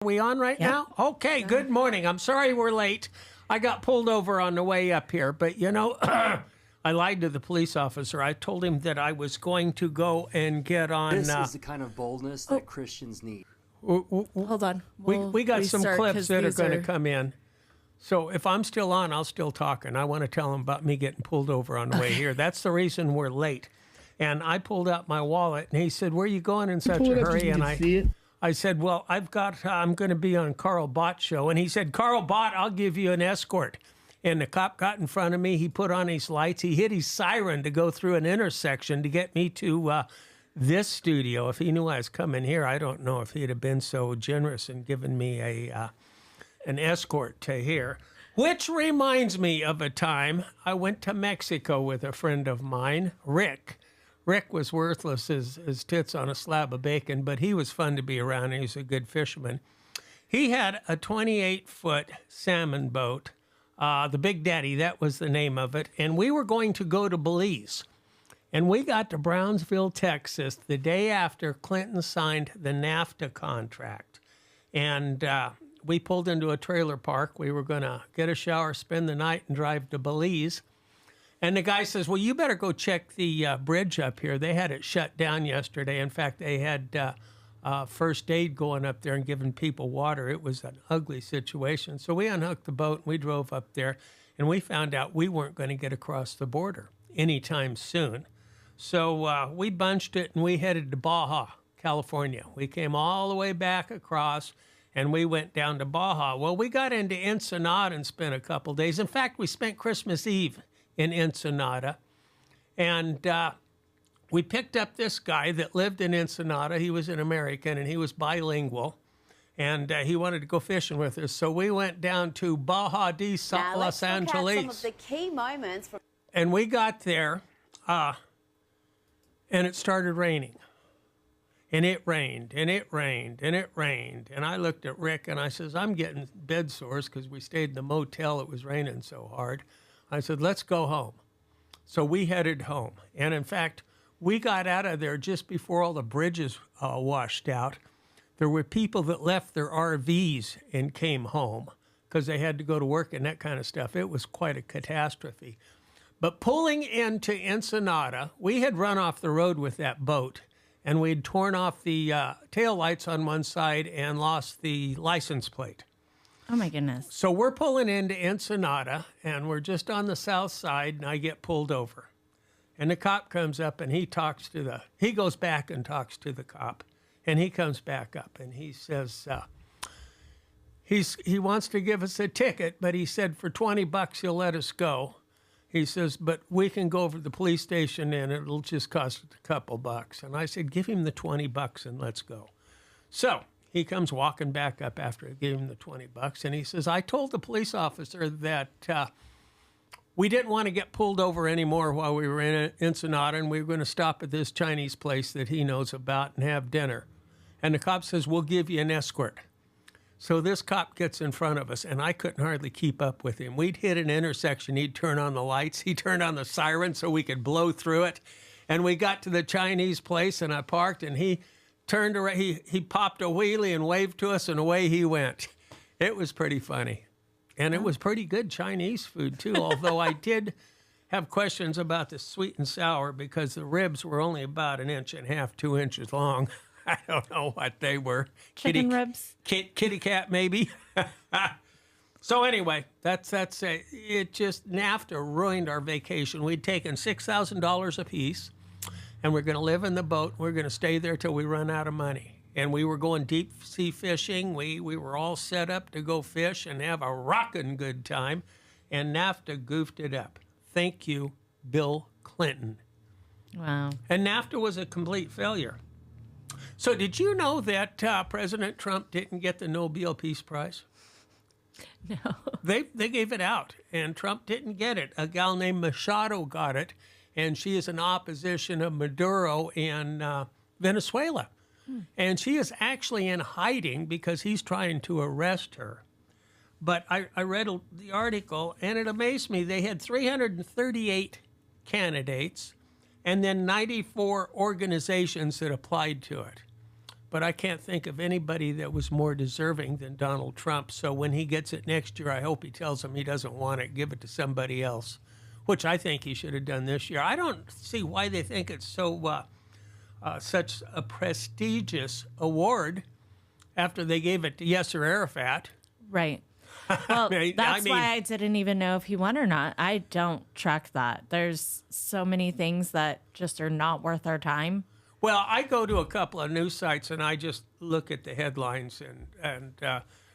Are we on right now? Okay, good morning. I'm sorry we're late. I got pulled over on the way up here, but you know, I lied to the police officer. I told him that I was going to go and get on. This is the kind of boldness that Christians need. Hold on. We got some restart, clips 'cause that are these going to come in. So if I'm still on, I'll still talk, and I want to tell them about me getting pulled over on the way here. That's the reason we're late. And I pulled out my wallet, and he said, "Where are you going in such a hurry?" And I said, "Well, I'm going to be on Carl Bott's show." And he said, "Carl Bott, I'll give you an escort." And the cop got in front of me. He put on his lights. He hit his siren to go through an intersection to get me to this studio. If he knew I was coming here, I don't know if he'd have been so generous and given me an escort to here. Which reminds me of a time I went to Mexico with a friend of mine, Rick. Rick was worthless as tits on a slab of bacon, but he was fun to be around. He was a good fisherman. He had a 28-foot salmon boat, the Big Daddy, that was the name of it, and we were going to go to Belize. And we got to Brownsville, Texas, the day after Clinton signed the NAFTA contract. And we pulled into a trailer park. We were going to get a shower, spend the night, and drive to Belize. And the guy says, "Well, you better go check the bridge up here. They had it shut down yesterday. In fact, they had first aid going up there and giving people water. It was an ugly situation." So we unhooked the boat, and we drove up there, and we found out we weren't going to get across the border anytime soon. So we bunched it, and we headed to Baja, California. We came all the way back across, and we went down to Baja. Well, we got into Ensenada and spent a couple days. In fact, we spent Christmas Eve in Ensenada. And we picked up this guy that lived in Ensenada. He was an American, and he was bilingual. And he wanted to go fishing with us. So we went down to Baja de Los Angeles. Some of the key moments from and we got there, and it started raining. And it rained, and it rained, and it rained. And I looked at Rick, and I says, "I'm getting bed sores," because we stayed in the motel. It was raining so hard. I said, "Let's go home." So we headed home. And in fact, we got out of there just before all the bridges washed out. There were people that left their RVs and came home because they had to go to work and that kind of stuff. It was quite a catastrophe. But pulling into Ensenada, we had run off the road with that boat, and we'd torn off the taillights on one side and lost the license plate. Oh, my goodness. So we're pulling into Ensenada, and we're just on the south side, and I get pulled over. And the cop comes up, and he goes back and talks to the cop, and he comes back up, and he says, he wants to give us a ticket, but he said for $20 he'll let us go. He says, "But we can go over to the police station, and it'll just cost a couple bucks." And I said, "Give him the $20 and let's go." So he comes walking back up after I gave him the $20, and he says, "I told the police officer that we didn't want to get pulled over anymore while we were in Ensenada, and we were going to stop at this Chinese place that he knows about and have dinner." And the cop says, "We'll give you an escort." So this cop gets in front of us, and I couldn't hardly keep up with him. We'd hit an intersection. He'd turn on the lights. He turned on the siren so we could blow through it. And we got to the Chinese place, and I parked, and he turned around. He popped a wheelie and waved to us, and away he went. It was pretty funny. And it was pretty good Chinese food, too, although I did have questions about the sweet and sour because the ribs were only about 1.5 inches, 2 inches long. I don't know what they were. Chicken ribs? Kitty cat, maybe. So anyway, that's it. It just, NAFTA ruined our vacation. We'd taken $6,000 apiece, and we're going to live in the boat. We're going to stay there till we run out of money. And we were going deep sea fishing. We were all set up to go fish and have a rockin' good time. And NAFTA goofed it up. Thank you, Bill Clinton. Wow. And NAFTA was a complete failure. So did you know that President Trump didn't get the Nobel Peace Prize? No. They gave it out, and Trump didn't get it. A gal named Machado got it, and she is an opposition of Maduro in Venezuela. And she is actually in hiding because he's trying to arrest her. But I read the article, and it amazed me. They had 338 candidates and then 94 organizations that applied to it. but I can't think of anybody that was more deserving than Donald Trump. So when he gets it next year, I hope he tells him he doesn't want it, give it to somebody else, which I think he should have done this year. I don't see why they think it's so such a prestigious award after they gave it to Yasser Arafat. Right. Well, I that's mean- why I didn't even know if he won or not. I don't track that. There's so many things that just are not worth our time. Well, I go to a couple of news sites and I just look at the headlines and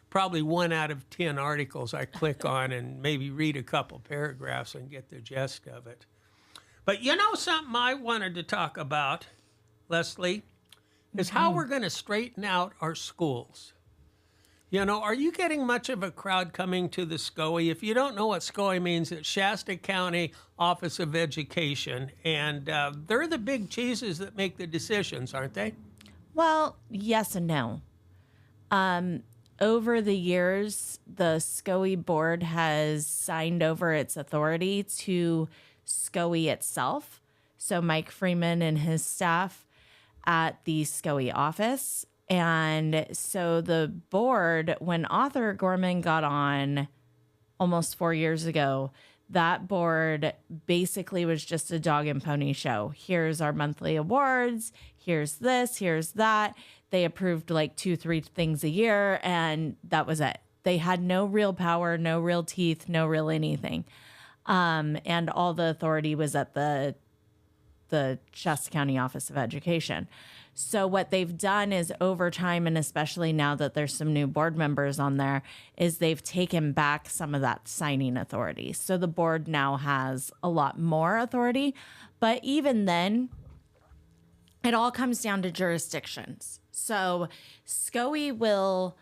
probably 1 out of 10 articles I click on and maybe read a couple paragraphs and get the gist of it. But you know something I wanted to talk about, Leslie, is how we're going to straighten out our schools. You know, are you getting much of a crowd coming to the SCOE? If you don't know what SCOE means, it's Shasta County Office of Education, and they're the big cheeses that make the decisions, aren't they? Well, yes and no. Over the years, the SCOE board has signed over its authority to SCOE itself. So Mike Freeman and his staff at the SCOE office. And so the board, when Arthur Gorman got on almost 4 years ago, that board basically was just a dog and pony show. Here's our monthly awards. Here's this, here's that. They approved like 2-3 things a year, and that was it. They had no real power, no real teeth, no real anything. And all the authority was at the Shasta County Office of Education. So what they've done is over time, and especially now that there's some new board members on there, is they've taken back some of that signing authority. So the board now has a lot more authority. But even then, it all comes down to jurisdictions. So SCOE will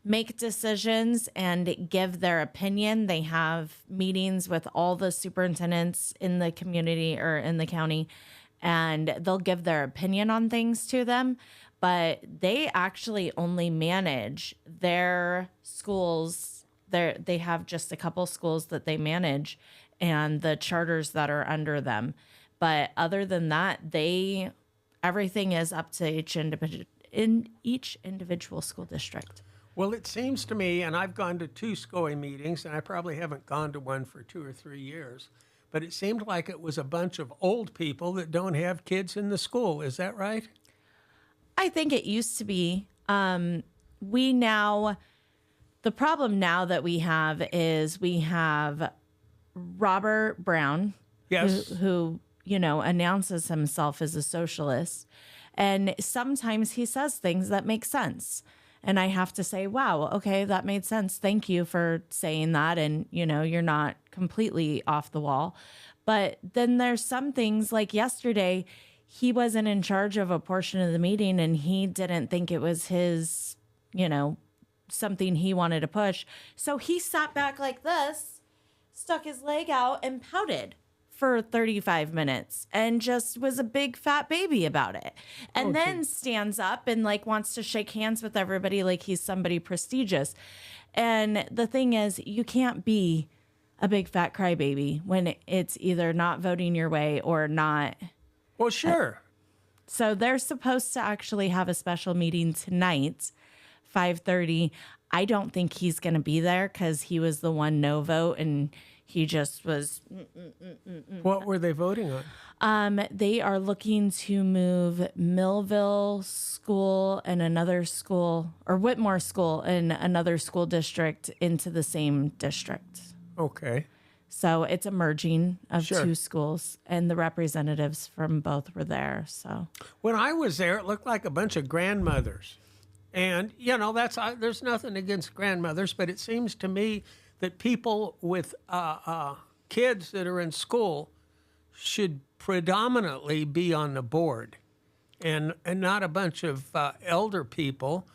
make decisions and give their opinion. They have meetings with all the superintendents in the community or in the county, and they'll give their opinion on things to them, but they actually only manage their schools. They have just a couple schools that they manage and the charters that are under them. But other than that, everything is up to each individual school district. Well, it seems to me, and I've gone to 2 SCOE meetings, and I probably haven't gone to one for 2 or 3 years, but it seemed like it was a bunch of old people that don't have kids in the school. Is that right? I think it used to be. The problem now that we have Robert Brown, Yes. who announces himself as a socialist, and sometimes he says things that make sense. And I have to say, wow, okay, that made sense. Thank you for saying that. And, you're not completely off the wall. But then there's some things like yesterday, he wasn't in charge of a portion of the meeting and he didn't think it was his, something he wanted to push. So he sat back like this, stuck his leg out and pouted for 35 minutes and just was a big fat baby about it. And then stands up and wants to shake hands with everybody like he's somebody prestigious. And the thing is, you can't be a big fat crybaby when it's either not voting your way or not. Well, sure. So they're supposed to actually have a special meeting tonight, 5:30. I don't think he's going to be there because he was the one no vote and he just was. What were they voting on? They are looking to move Millville School and another school, or Whitmore School and another school district into the same district. Okay. So it's a merging of Sure. 2 schools, and the representatives from both were there. So When I was there, it looked like a bunch of grandmothers. And, there's nothing against grandmothers, but it seems to me that people with kids that are in school should predominantly be on the board and not a bunch of elder people.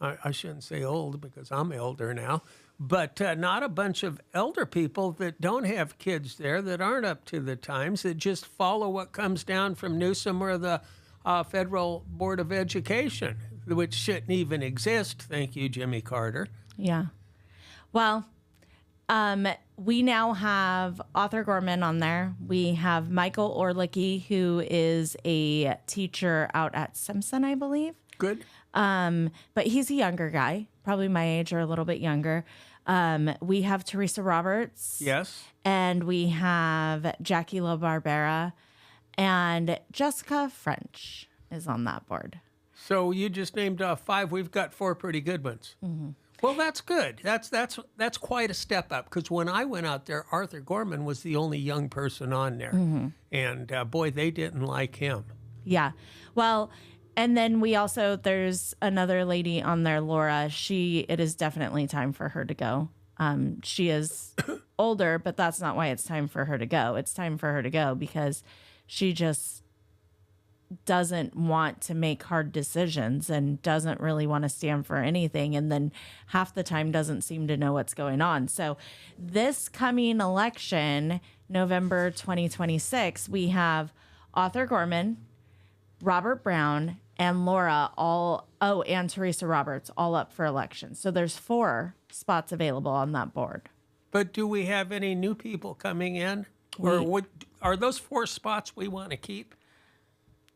I shouldn't say old because I'm elder now, but not a bunch of elder people that don't have kids there, that aren't up to the times, that just follow what comes down from Newsom or the Federal Board of Education, which shouldn't even exist. Thank you, Jimmy Carter. yeah. Well, We now have Arthur Gorman on there. We have Michael Orlicki, who is a teacher out at Simpson, I believe. Good. But he's a younger guy, probably my age or a little bit younger. We have Teresa Roberts. Yes. And we have Jackie LaBarbera. And Jessica French is on that board. So you just named off 5. We've got 4 pretty good ones. Well, that's good. That's quite a step up, because when I went out there, Arthur Gorman was the only young person on there. And boy, they didn't like him. Yeah. Well, and then we also, there's another lady on there, Laura. It is definitely time for her to go. She is older, but that's not why it's time for her to go. It's time for her to go because she just doesn't want to make hard decisions and doesn't really want to stand for anything. And then half the time doesn't seem to know what's going on. So this coming election, November 2026, we have Arthur Gorman, Robert Brown, and Laura and Teresa Roberts all up for election. So there's 4 spots available on that board. But do we have any new people coming in? Or are those 4 spots we want to keep?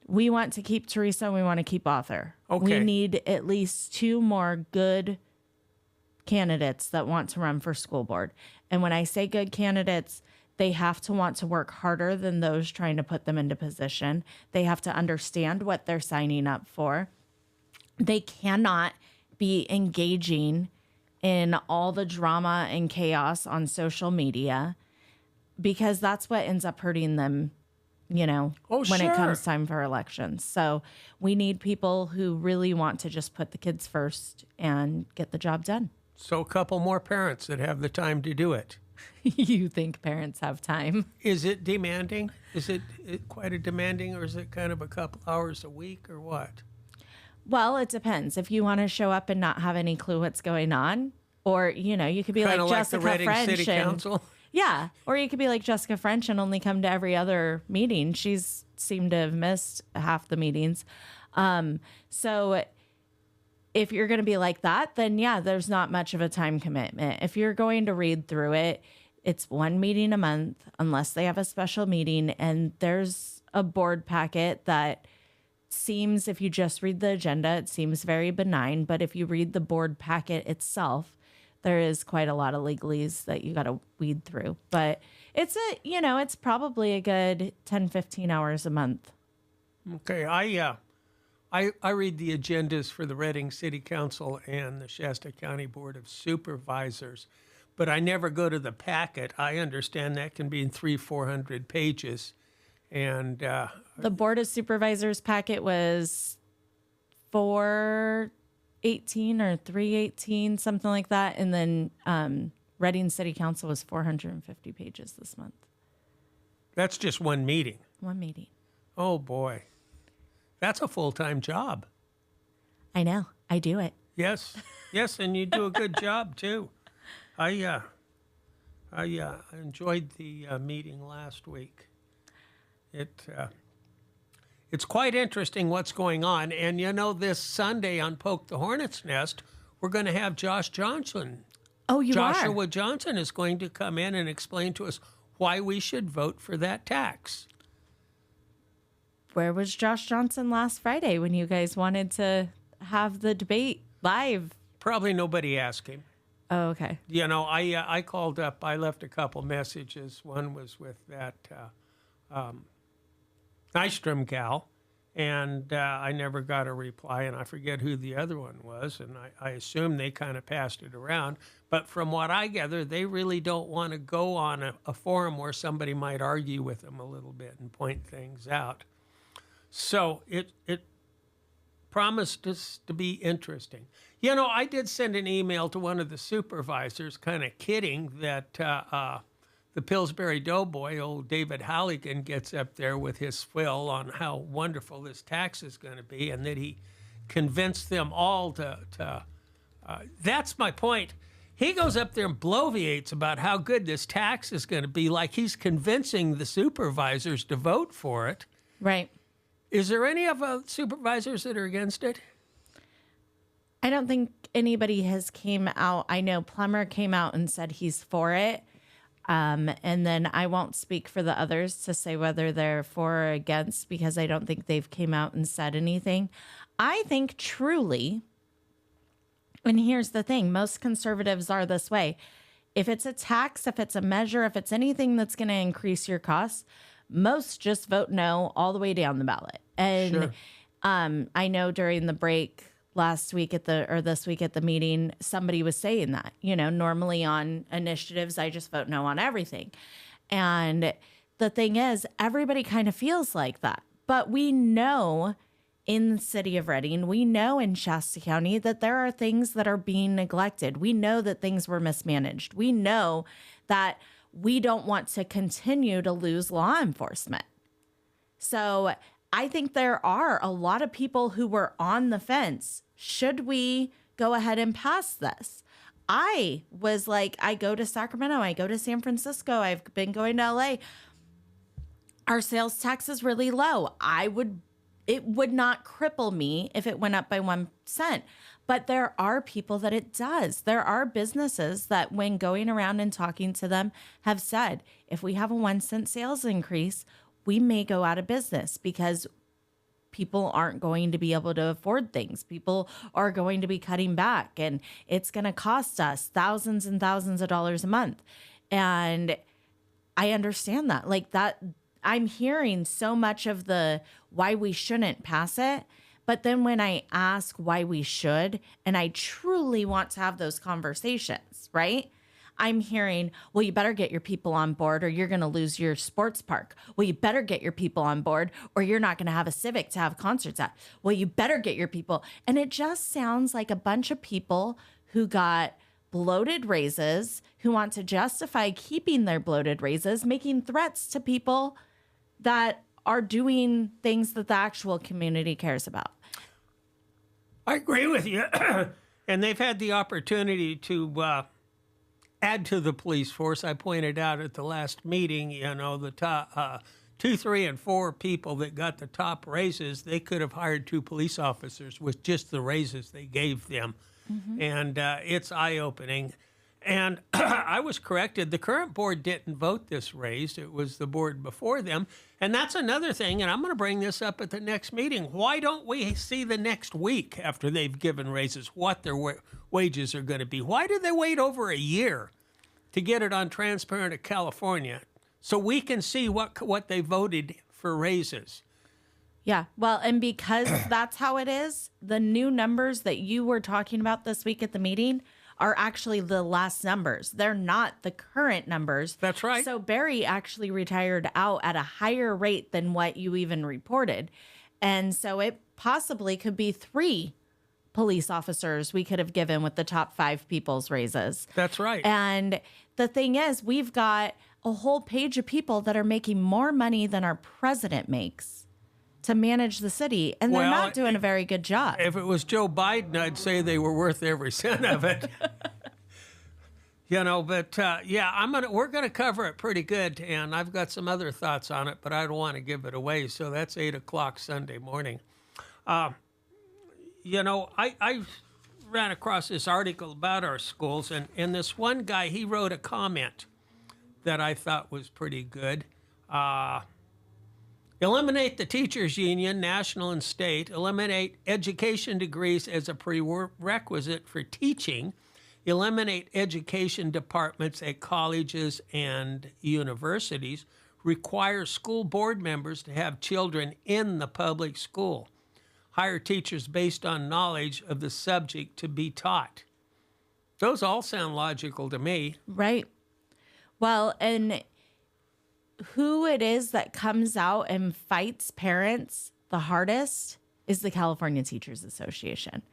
We want to keep Teresa and we want to keep Arthur. Okay. We need at least 2 more good candidates that want to run for school board. And when I say good candidates, they have to want to work harder than those trying to put them into position. They have to understand what they're signing up for. They cannot be engaging in all the drama and chaos on social media, because that's what ends up hurting them, when it comes time for elections. So we need people who really want to just put the kids first and get the job done. So a couple more parents that have the time to do it. You think parents have time? Is it demanding? Is it quite a demanding, or is it kind of a couple hours a week, or what? Well, it depends. If you want to show up and not have any clue what's going on, or, you could be Kind of like like the Jessica Reading French. City Council? Yeah. Or you could be like Jessica French and only come to every other meeting. She's seemed to have missed half the meetings. So if you're going to be like that, then yeah, there's not much of a time commitment. If you're going to read through it, it's 1 meeting a month, unless they have a special meeting. And there's a board packet that seems, if you just read the agenda, it seems very benign. But if you read the board packet itself, there is quite a lot of legalese that you got to weed through. But it's it's probably a good 10, 15 hours a month. Okay, I read the agendas for the Reading City Council and the Shasta County Board of Supervisors, but I never go to the packet. I understand that can be in 300-400 pages. And the Board of Supervisors packet was 418 or 318, something like that. And then Reading City Council was 450 pages this month. that's just one meeting. 1 meeting. Oh, boy. That's a full-time job. I know. I do it. Yes, and you do a good job, too. I enjoyed the meeting last week. It's quite interesting what's going on. And, this Sunday on Poke the Hornet's Nest, we're going to have Josh Johnson. Oh, you Joshua are? Johnson is going to come in and explain to us why we should vote for that tax. Where was Josh Johnson last Friday when you guys wanted to have the debate live? Probably nobody asked him. Oh, okay. I called up. I left a couple messages. One was with that Nystrom gal, and I never got a reply, and I forget who the other one was, and I assume they kind of passed it around. But from what I gather, they really don't want to go on a forum where somebody might argue with them a little bit and point things out. So it promised us to be interesting. I did send an email to one of the supervisors, kind of kidding that the Pillsbury Doughboy, old David Halligan, gets up there with his fill on how wonderful this tax is going to be, and that he convinced them all to that's my point. He goes up there and bloviates about how good this tax is going to be, like he's convincing the supervisors to vote for it. Right. Is there any of the supervisors that are against it? I don't think anybody has came out. I know Plummer came out and said he's for it. And then I won't speak for the others to say whether they're for or against, because I don't think they've came out and said anything. I think truly, and here's the thing, most conservatives are this way. If it's a tax, if it's a measure, if it's anything that's going to increase your costs, most just vote no all the way down the ballot. And Sure. I know during the break this week at the meeting, somebody was saying that, normally on initiatives, I just vote no on everything. And the thing is, everybody kind of feels like that. But we know in the city of Reading, we know in Shasta County that there are things that are being neglected. We know that things were mismanaged. We know that we don't want to continue to lose law enforcement. So I think there are a lot of people who were on the fence. Should we go ahead and pass this? I was like, I go to Sacramento, I go to San Francisco, I've been going to LA. Our sales tax is really low. It would not cripple me if it went up by 1%. But there are people that it does. There are businesses that, when going around and talking to them, have said, if we have a 1-cent sales increase, we may go out of business because people aren't going to be able to afford things. People are going to be cutting back, and it's going to cost us thousands and thousands of dollars a month. And I understand that. Like that, I'm hearing so much of the why we shouldn't pass it. But then when I ask why we should, and I truly want to have those conversations, right? I'm hearing, well, you better get your people on board or you're going to lose your sports park. Well, you better get your people on board or you're not going to have a Civic to have concerts at. Well, you better get your people. And it just sounds like a bunch of people who got bloated raises, who want to justify keeping their bloated raises, making threats to people that are doing things that the actual community cares about. I agree with you. And they've had the opportunity to add to the police force. I pointed out at the last meeting, the top 2, 3, and 4 people that got the top raises, they could have hired 2 police officers with just the raises they gave them. Mm-hmm. And it's eye-opening. And I was corrected. The current board didn't vote this raise. It was the board before them. And that's another thing, and I'm going to bring this up at the next meeting. Why don't we see the next week after they've given raises what their wages are going to be? Why did they wait over a year to get it on Transparent of California so we can see what they voted for raises? Yeah, well, and because that's how it is, the new numbers that you were talking about this week at the meeting are actually the last numbers. They're not the current numbers. That's right. So Barry actually retired out at a higher rate than what you even reported. And so it possibly could be 3 police officers we could have given with the top 5 people's raises. That's right. And the thing is, we've got a whole page of people that are making more money than our president makes to manage the city, and they're not doing a very good job. If it was Joe Biden, I'd say they were worth every cent of it. We're gonna cover it pretty good, and I've got some other thoughts on it, but I don't want to give it away. So that's 8:00 Sunday morning. I ran across this article about our schools, and this one guy, he wrote a comment that I thought was pretty good. Eliminate the teachers' union, national and state. Eliminate education degrees as a prerequisite for teaching. Eliminate education departments at colleges and universities. Require school board members to have children in the public school. Hire teachers based on knowledge of the subject to be taught. Those all sound logical to me. Right. Well, and who it is that comes out and fights parents the hardest is the California Teachers Association.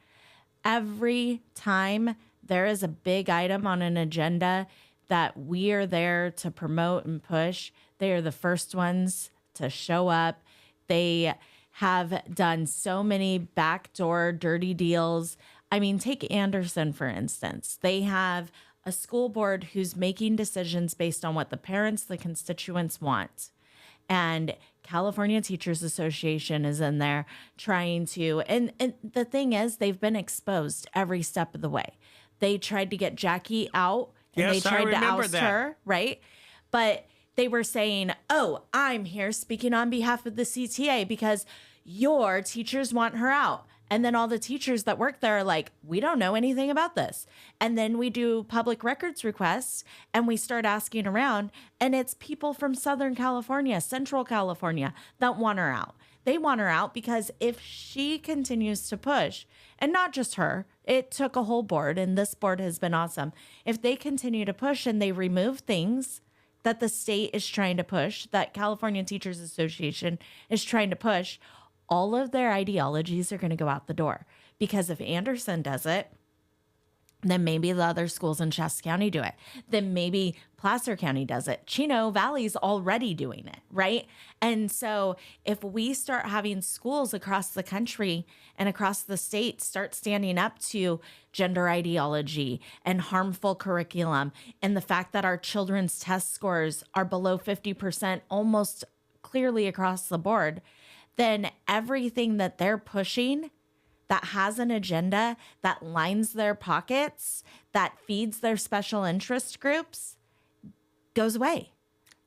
Every time there is a big item on an agenda that we are there to promote and push, they are the first ones to show up. They have done so many backdoor dirty deals. I mean, take Anderson, for instance. They have a school board who's making decisions based on what the parents, the constituents want. And California Teachers Association is in there trying to, and the thing is, they've been exposed every step of the way. They tried to get Jackie out and Yes, they I tried to remember oust that. her, right? But they were saying, oh, I'm here speaking on behalf of the CTA because your teachers want her out. And then all the teachers that work there are like, we don't know anything about this. And then we do public records requests and we start asking around. And it's people from Southern California, Central California that want her out. They want her out because if she continues to push, and not just her, it took a whole board, and this board has been awesome. If they continue to push and they remove things that the state is trying to push, that California Teachers Association is trying to push, all of their ideologies are going to go out the door. Because if Anderson does it, then maybe the other schools in Shasta County do it. Then maybe Placer County does it. Chino Valley's already doing it, right? And so if we start having schools across the country and across the state start standing up to gender ideology and harmful curriculum and the fact that our children's test scores are below 50% almost clearly across the board, then everything that they're pushing that has an agenda, that lines their pockets, that feeds their special interest groups, goes away.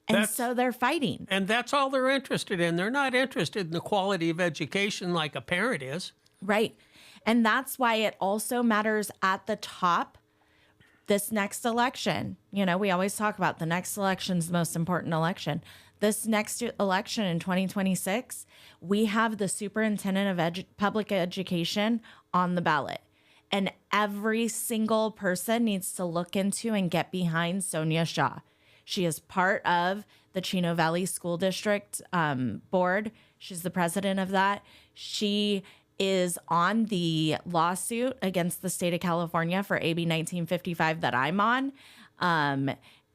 And so they're fighting. And that's all they're interested in. They're not interested in the quality of education like a parent is. Right. And that's why it also matters at the top. This next election, you know, we always talk about the next election's the most important election. This next election in 2026, we have the superintendent of public education on the ballot. And every single person needs to look into and get behind Sonia Shaw. She is part of the Chino Valley School District board. She's the president of that. She is on the lawsuit against the state of California for AB 1955 that I'm on.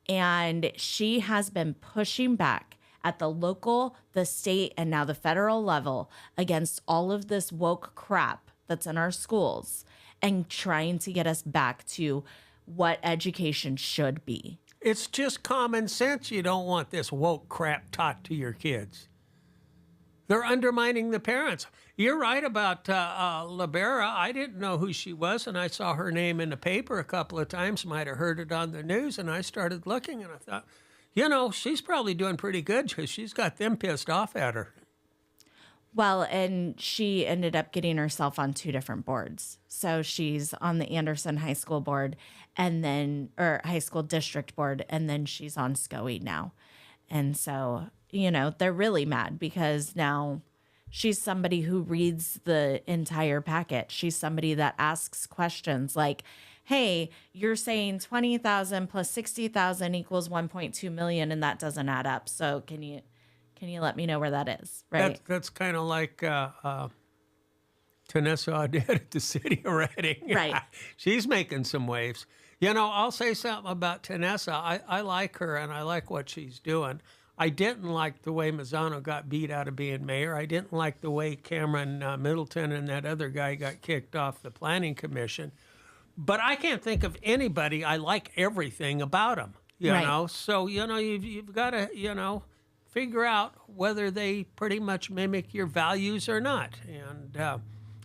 And she has been pushing back at the local, the state, and now the federal level against all of this woke crap that's in our schools and trying to get us back to what education should be. It's just common sense. You don't want this woke crap taught to your kids. They're undermining the parents. You're right about Libera. I didn't know who she was, and I saw her name in the paper a couple of times. Might have heard it on the news, and I started looking, and I thought, you know, she's probably doing pretty good because she's got them pissed off at her. Well, and she ended up getting herself on two different boards. So she's on the Anderson High School board or High School District board, and then she's on SCOE now. And so, you know, they're really mad because now she's somebody who reads the entire packet. She's somebody that asks questions like, hey, you're saying 20,000 plus 60,000 equals 1.2 million, and that doesn't add up. So can you let me know where that is? Right. That's kind of like Tanessa Audet at the City of Reading. Right. She's making some waves. You know, I'll say something about Tanessa. I like her, and I like what she's doing. I didn't like the way Mazzano got beat out of being mayor. I didn't like the way Cameron Middleton and that other guy got kicked off the planning commission. But I can't think of anybody. I like everything about them, you Right. know. So, you know, you've got to, you know, figure out whether they pretty much mimic your values or not. And,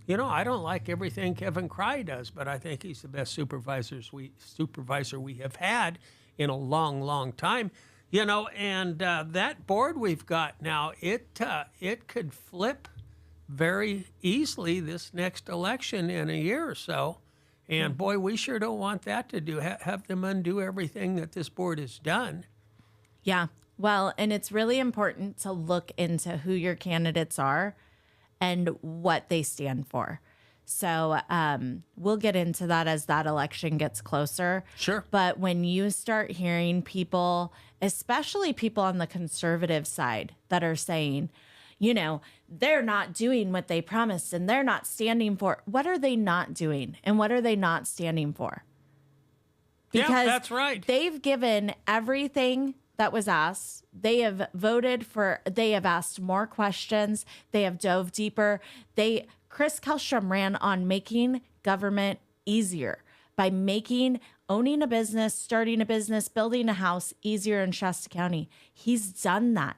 you know, I don't like everything Kevin Cry does, but I think he's the best supervisor we have had in a long, long time. You know, and that board we've got now, it could flip very easily this next election in a year or so. And boy, we sure don't want that to have them undo everything that this board has done. Yeah. Well, and it's really important to look into who your candidates are and what they stand for. So we'll get into that as that election gets closer. Sure. But when you start hearing people, especially people on the conservative side, that are saying, you know, they're not doing what they promised and they're not standing for. What are they not doing? And what are they not standing for? Because yeah, that's right. They've given everything that was asked. They have voted for, they have asked more questions. They have dove deeper. Chris Kellstrom ran on making government easier by making owning a business, starting a business, building a house easier in Shasta County. He's done that.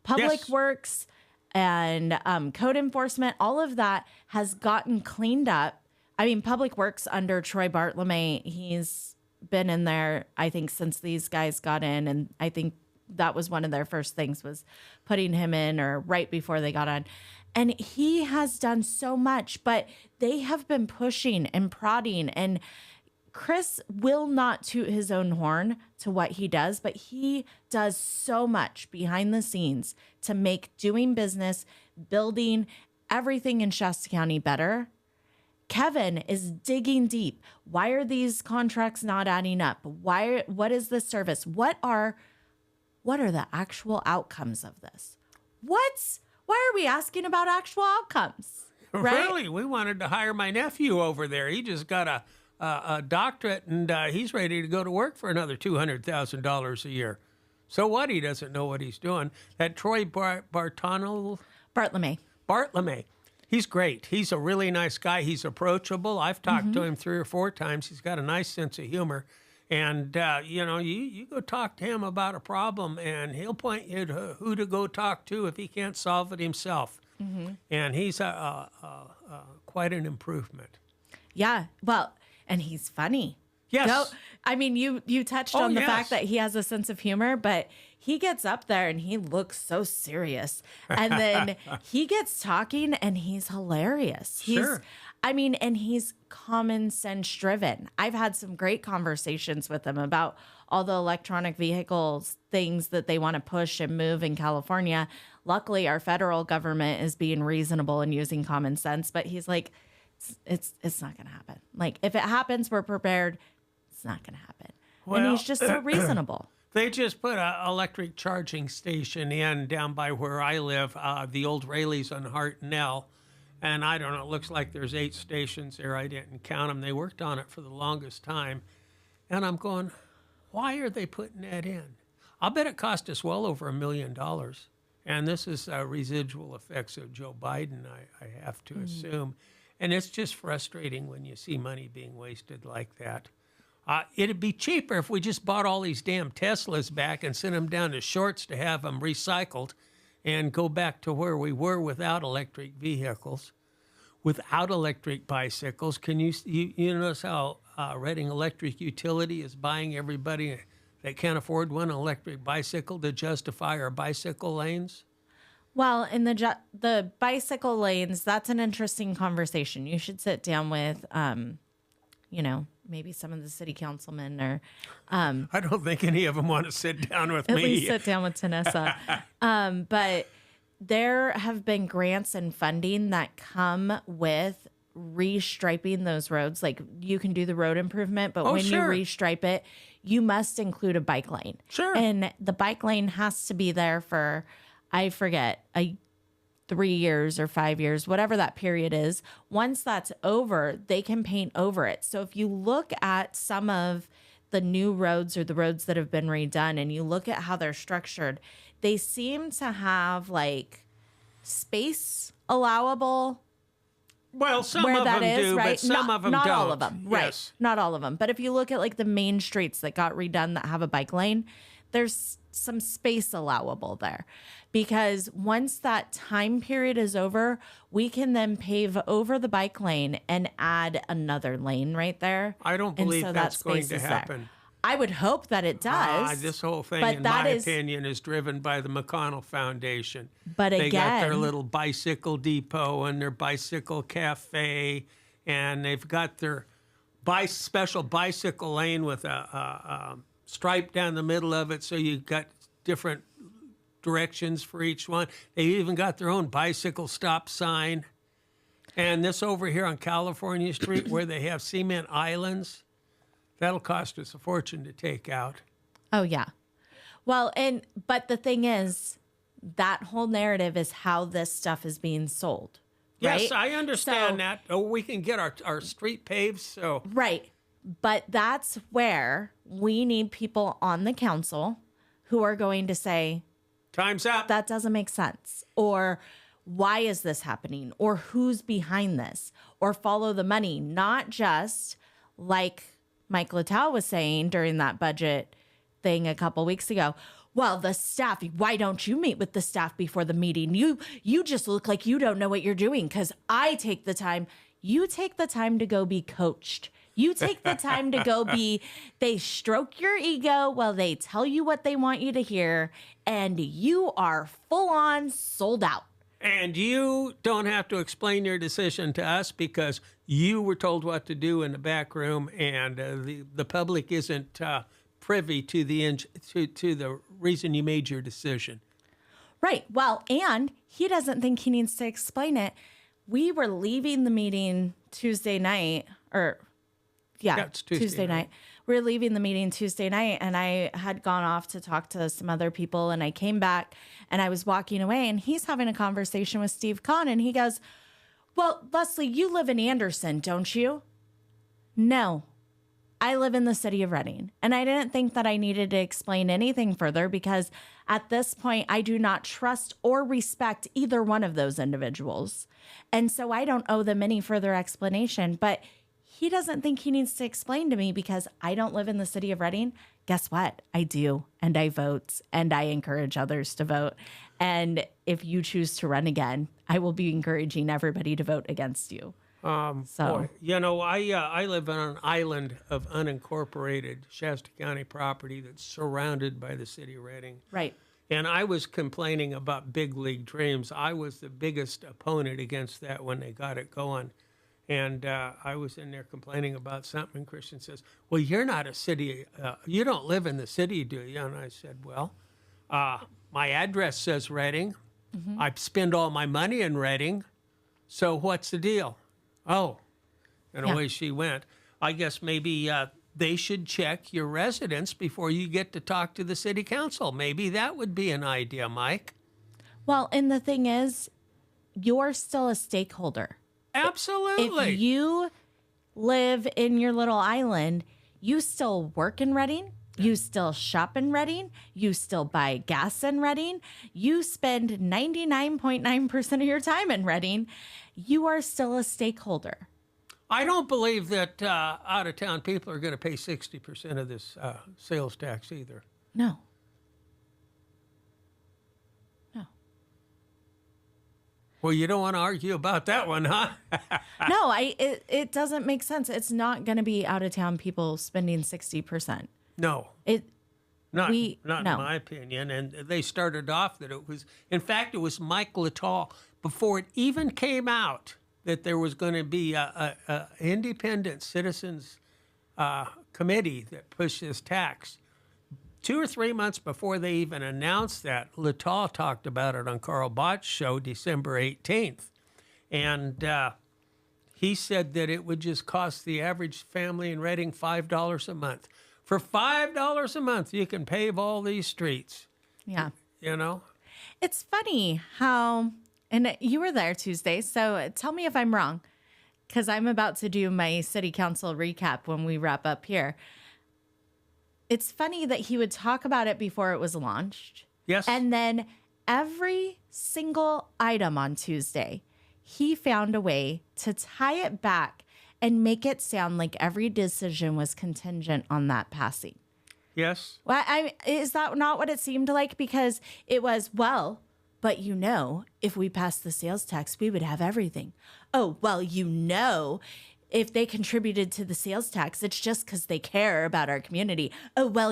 Public Yes. Works and code enforcement, all of that has gotten cleaned up. I mean, Public Works under Troy Bartlome, he's been in there, I think, since these guys got in. And I think that was one of their first things was putting him in or right before they got on. And he has done so much, but they have been pushing and prodding. And Chris will not toot his own horn to what he does, but he does so much behind the scenes to make doing business, building everything in Shasta County better. Kevin is digging deep. Why are these contracts not adding up? What is the service? What are the actual outcomes of this? Why are we asking about actual outcomes? Right? Really? We wanted to hire my nephew over there. He just got a doctorate, and he's ready to go to work for another $200,000 a year. So what? He doesn't know what he's doing. That Troy Bartlome, he's great. He's a really nice guy. He's approachable. I've talked to him 3 or 4 times. He's got a nice sense of humor. And, you go talk to him about a problem, and he'll point you to who to go talk to if he can't solve it himself. And he's quite an improvement. Yeah. Well, and he's funny. Yes. I mean, you touched on the fact that he has a sense of humor, but he gets up there and he looks so serious. And then he gets talking and he's hilarious. Sure. And he's common sense driven. I've had some great conversations with him about all the electronic vehicles, things that they want to push and move in California. Luckily, our federal government is being reasonable and using common sense, but he's like, it's not going to happen. Like, if it happens, we're prepared. It's not going to happen. And he's just so reasonable. They just put an electric charging station in down by where I live, the old Rayleigh's on Hartnell. And I don't know, it looks like there's 8 stations there. I didn't count them. They worked on it for the longest time. And I'm going, why are they putting that in? I'll bet it cost us well over $1 million. And this is residual effects of Joe Biden, I have to assume. And it's just frustrating when you see money being wasted like that. It'd be cheaper if we just bought all these damn Teslas back and sent them down to Shorts to have them recycled and go back to where we were without electric vehicles, without electric bicycles. Can you notice how Reading Electric Utility is buying everybody that can't afford one electric bicycle to justify our bicycle lanes? Well, in the bicycle lanes, that's an interesting conversation. You should sit down with, maybe some of the city councilmen or. I don't think any of them want to sit down with At me. least sit down with Tanessa. But there have been grants and funding that come with restriping those roads. Like, you can do the road improvement, but when sure. you restripe it, you must include a bike lane. Sure. And the bike lane has to be there for, I forget, 3 years or 5 years, whatever that period is. Once that's over, they can paint over it. So if you look at some of the new roads or the roads that have been redone and you look at how they're structured, they seem to have like space allowable. Well, some where of that them is, do, right? but some of them not don't. all of them, right? Yes. Not all of them. But if you look at like the main streets that got redone that have a bike lane, there's some space allowable there, because once that time period is over, we can then pave over the bike lane and add another lane right there. I don't And believe so that's that going space to is there. happen. I would hope that it does. This whole thing, but in that my is- opinion, is driven by the McConnell Foundation. But they got their again- little bicycle depot and their bicycle cafe, and they've got their special bicycle lane with a stripe down the middle of it, so you've got different directions for each one. They even got their own bicycle stop sign. And this over here on California Street, where they have cement islands, that'll cost us a fortune to take out. Oh yeah. Well, but the thing is, that whole narrative is how this stuff is being sold. Yes, right? I understand So- that. Oh, we can get our street paved, so Right. But that's where we need people on the council who are going to say, time's up. that doesn't make sense. Or why is this happening? Or who's behind this? Or follow the money, not just like Mike Littell was saying during that budget thing a couple weeks ago. well, the staff, why don't you meet with the staff before the meeting? You just look like you don't know what you're doing because I take the time. You take the time to go be coached. You take the time to go they stroke your ego while they tell you what they want you to hear, and you are full on sold out. And you don't have to explain your decision to us because you were told what to do in the back room, and the public isn't privy to the reason you made your decision. Right. Well, and he doesn't think he needs to explain it. We were leaving the meeting Tuesday night, it's Tuesday night. We were leaving the meeting Tuesday night, and I had gone off to talk to some other people, and I came back, and I was walking away, and he's having a conversation with Steve Kahn, and he goes, well, Leslie, you live in Anderson, don't you? No, I live in the city of Reading. And I didn't think that I needed to explain anything further because at this point, I do not trust or respect either one of those individuals. And so I don't owe them any further explanation. But he doesn't think he needs to explain to me because I don't live in the city of Reading. Guess what? I do. And I vote and I encourage others to vote. And if you choose to run again, I will be encouraging everybody to vote against you. Boy, I live on an island of unincorporated Shasta County property that's surrounded by the city of Reading. Right. And I was complaining about Big League Dreams. I was the biggest opponent against that when they got it going. And I was in there complaining about something. And Christian says, well, you're not a city. You don't live in the city, do you? And I said, well, my address says Reading. Mm-hmm. I spend all my money in Reading. So what's the deal? Oh, and away she went. I guess maybe they should check your residence before you get to talk to the city council. Maybe that would be an idea, Mike. Well, and the thing is, you're still a stakeholder. Absolutely. If you live in your little island, you still work in Reading. You still shop in Reading. You still buy gas in Reading. You spend 99.9% of your time in Reading. You are still a stakeholder. I don't believe that out-of-town people are going to pay 60% of this sales tax either. No. Well, you don't want to argue about that one, huh? No, it doesn't make sense. It's not going to be out-of-town people spending 60%. No. Not in my opinion. And they started off that it was, in fact, it was Mike Littall, before it even came out that there was going to be a independent citizens committee that pushed this tax. 2 or 3 months before they even announced that, Littall talked about it on Carl Bott's show December 18th. And he said that it would just cost the average family in Reading $5 a month. For $5 a month, you can pave all these streets. Yeah. You know? It's funny how, and you were there Tuesday, so tell me if I'm wrong, because I'm about to do my city council recap when we wrap up here. It's funny that he would talk about it before it was launched. Yes. And then every single item on Tuesday, he found a way to tie it back and make it sound like every decision was contingent on that passing. Yes. Well, is that not what it seemed like? Because it was, well, but if we passed the sales tax, we would have everything. Oh, well, if they contributed to the sales tax, it's just because they care about our community. Oh, well,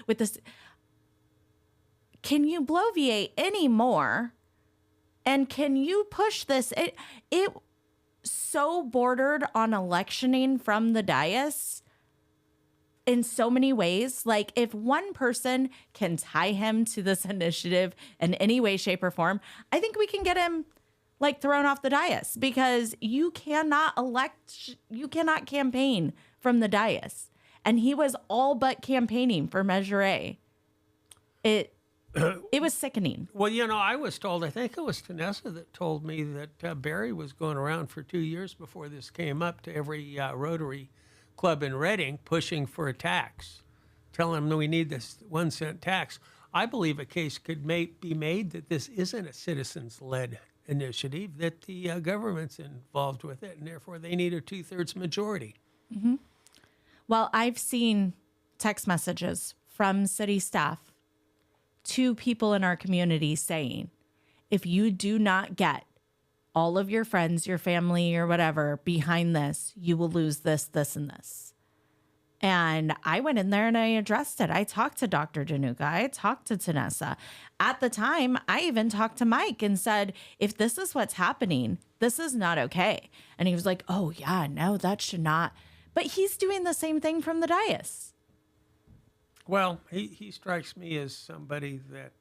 with this. Can you bloviate any more? And can you push this? It so bordered on electioning from the dais in so many ways. Like, if one person can tie him to this initiative in any way, shape, or form, I think we can get him thrown off the dais, because you cannot campaign from the dais. And he was all but campaigning for Measure A. It was sickening. Well, I was told, I think it was Vanessa that told me that Barry was going around for 2 years before this came up to every Rotary Club in Reading pushing for a tax, telling them we need this 1 cent tax. I believe a case could be made that this isn't a citizens-led initiative, that the government's involved with it, and therefore they need a 2/3 majority. Mm-hmm. Well, I've seen text messages from city staff to people in our community saying, if you do not get all of your friends, your family, or whatever behind this, you will lose this, this, and this. And I went in there and I addressed it. I talked to Dr. Danuka. I talked to Tanessa. At the time, I even talked to Mike and said, if this is what's happening, this is not okay. And he was like, oh, yeah, no, that should not. But he's doing the same thing from the dais. Well, he strikes me as somebody that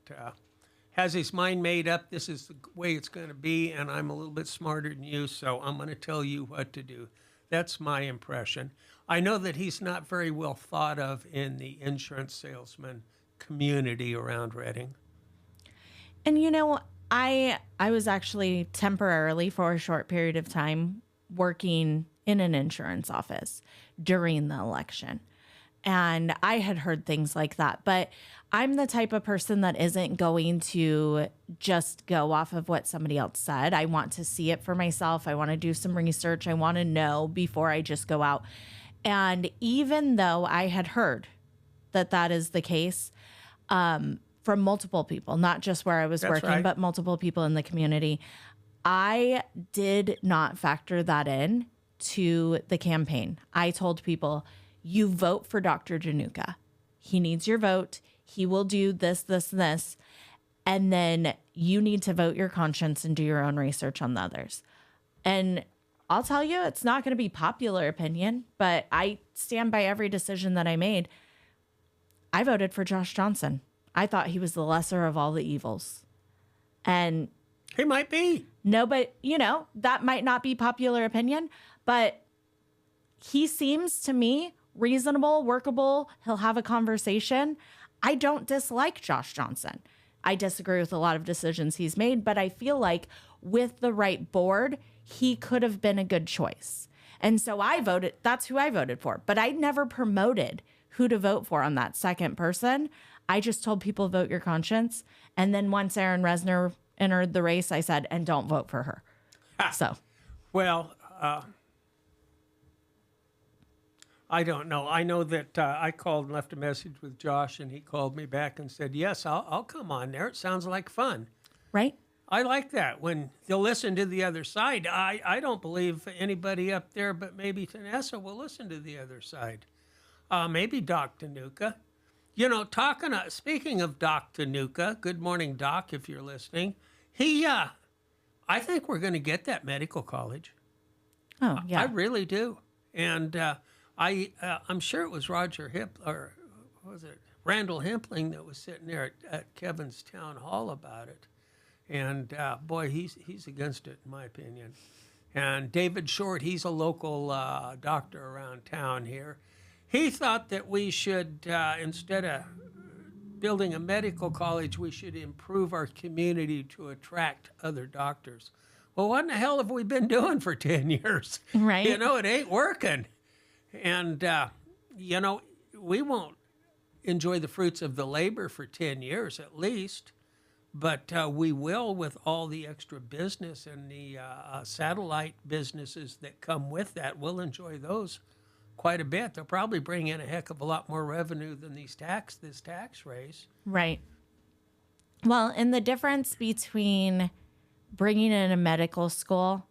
has his mind made up. This is the way it's going to be, and I'm a little bit smarter than you, so I'm going to tell you what to do. That's my impression. I know that he's not very well thought of in the insurance salesman community around Reading. And you know, I was actually temporarily for a short period of time working in an insurance office during the election. And I had heard things like that, but I'm the type of person that isn't going to just go off of what somebody else said. I want to see it for myself. I want to do some research. I want to know before I just go out. And even though I had heard that that is the case from multiple people, not just where I was working, right, but multiple people in the community, I did not factor that in to the campaign. I told people, you vote for Dr. Danuka. He needs your vote. He will do this, this, and this. And then you need to vote your conscience and do your own research on the others. And I'll tell you, it's not going to be popular opinion, but I stand by every decision that I made. I voted for Josh Johnson. I thought he was the lesser of all the evils. And he might be. No, but you know, that might not be popular opinion, but he seems to me reasonable, workable. He'll have a conversation. I don't dislike Josh Johnson. I disagree with a lot of decisions he's made, but I feel like with the right board, he could have been a good choice. And so I voted, that's who I voted for. But I never promoted who to vote for on that second person. I just told people, vote your conscience. And then once Aaron Resner entered the race, I said, and don't vote for her. So. Well, I don't know. I know that I called and left a message with Josh, and he called me back and said, yes, I'll come on there. It sounds like fun. Right? I like that when they'll listen to the other side. I don't believe anybody up there, but maybe Tanessa will listen to the other side. Maybe Doc Danuka. You know, speaking of Doc Danuka, good morning, Doc, if you're listening. I think we're going to get that medical college. Oh, yeah. I really do. And I'm sure it was Randall Hempling that was sitting there at Kevin's town hall about it. And boy, he's against it, in my opinion. And David Short, he's a local doctor around town here. He thought that we should, instead of building a medical college, we should improve our community to attract other doctors. Well, what in the hell have we been doing for 10 years? Right. You know, it ain't working. And, you know, we won't enjoy the fruits of the labor for 10 years at least. But we will with all the extra business and the satellite businesses that come with that. We'll enjoy those quite a bit. They'll probably bring in a heck of a lot more revenue than this tax raise. Right. Well, and the difference between bringing in a medical school,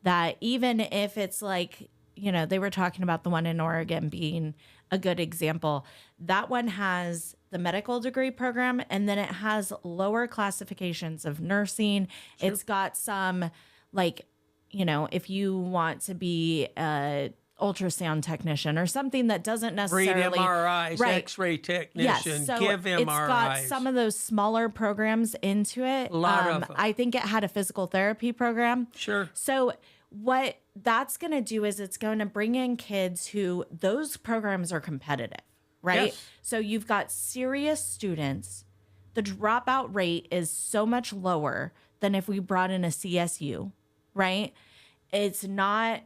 that even if it's like, you know, they were talking about the one in Oregon being a good example. That one has the medical degree program, and then it has lower classifications of nursing. Sure. It's got some, like, you know, if you want to be a ultrasound technician or something that doesn't necessarily read MRIs, right. X-ray technician, yes, so give MRIs. It's got some of those smaller programs into it. A lot of them. I think it had a physical therapy program. Sure. So what that's going to do is it's going to bring in kids who those programs are competitive, right? Yes. So you've got serious students. The dropout rate is so much lower than if we brought in a CSU, right? It's not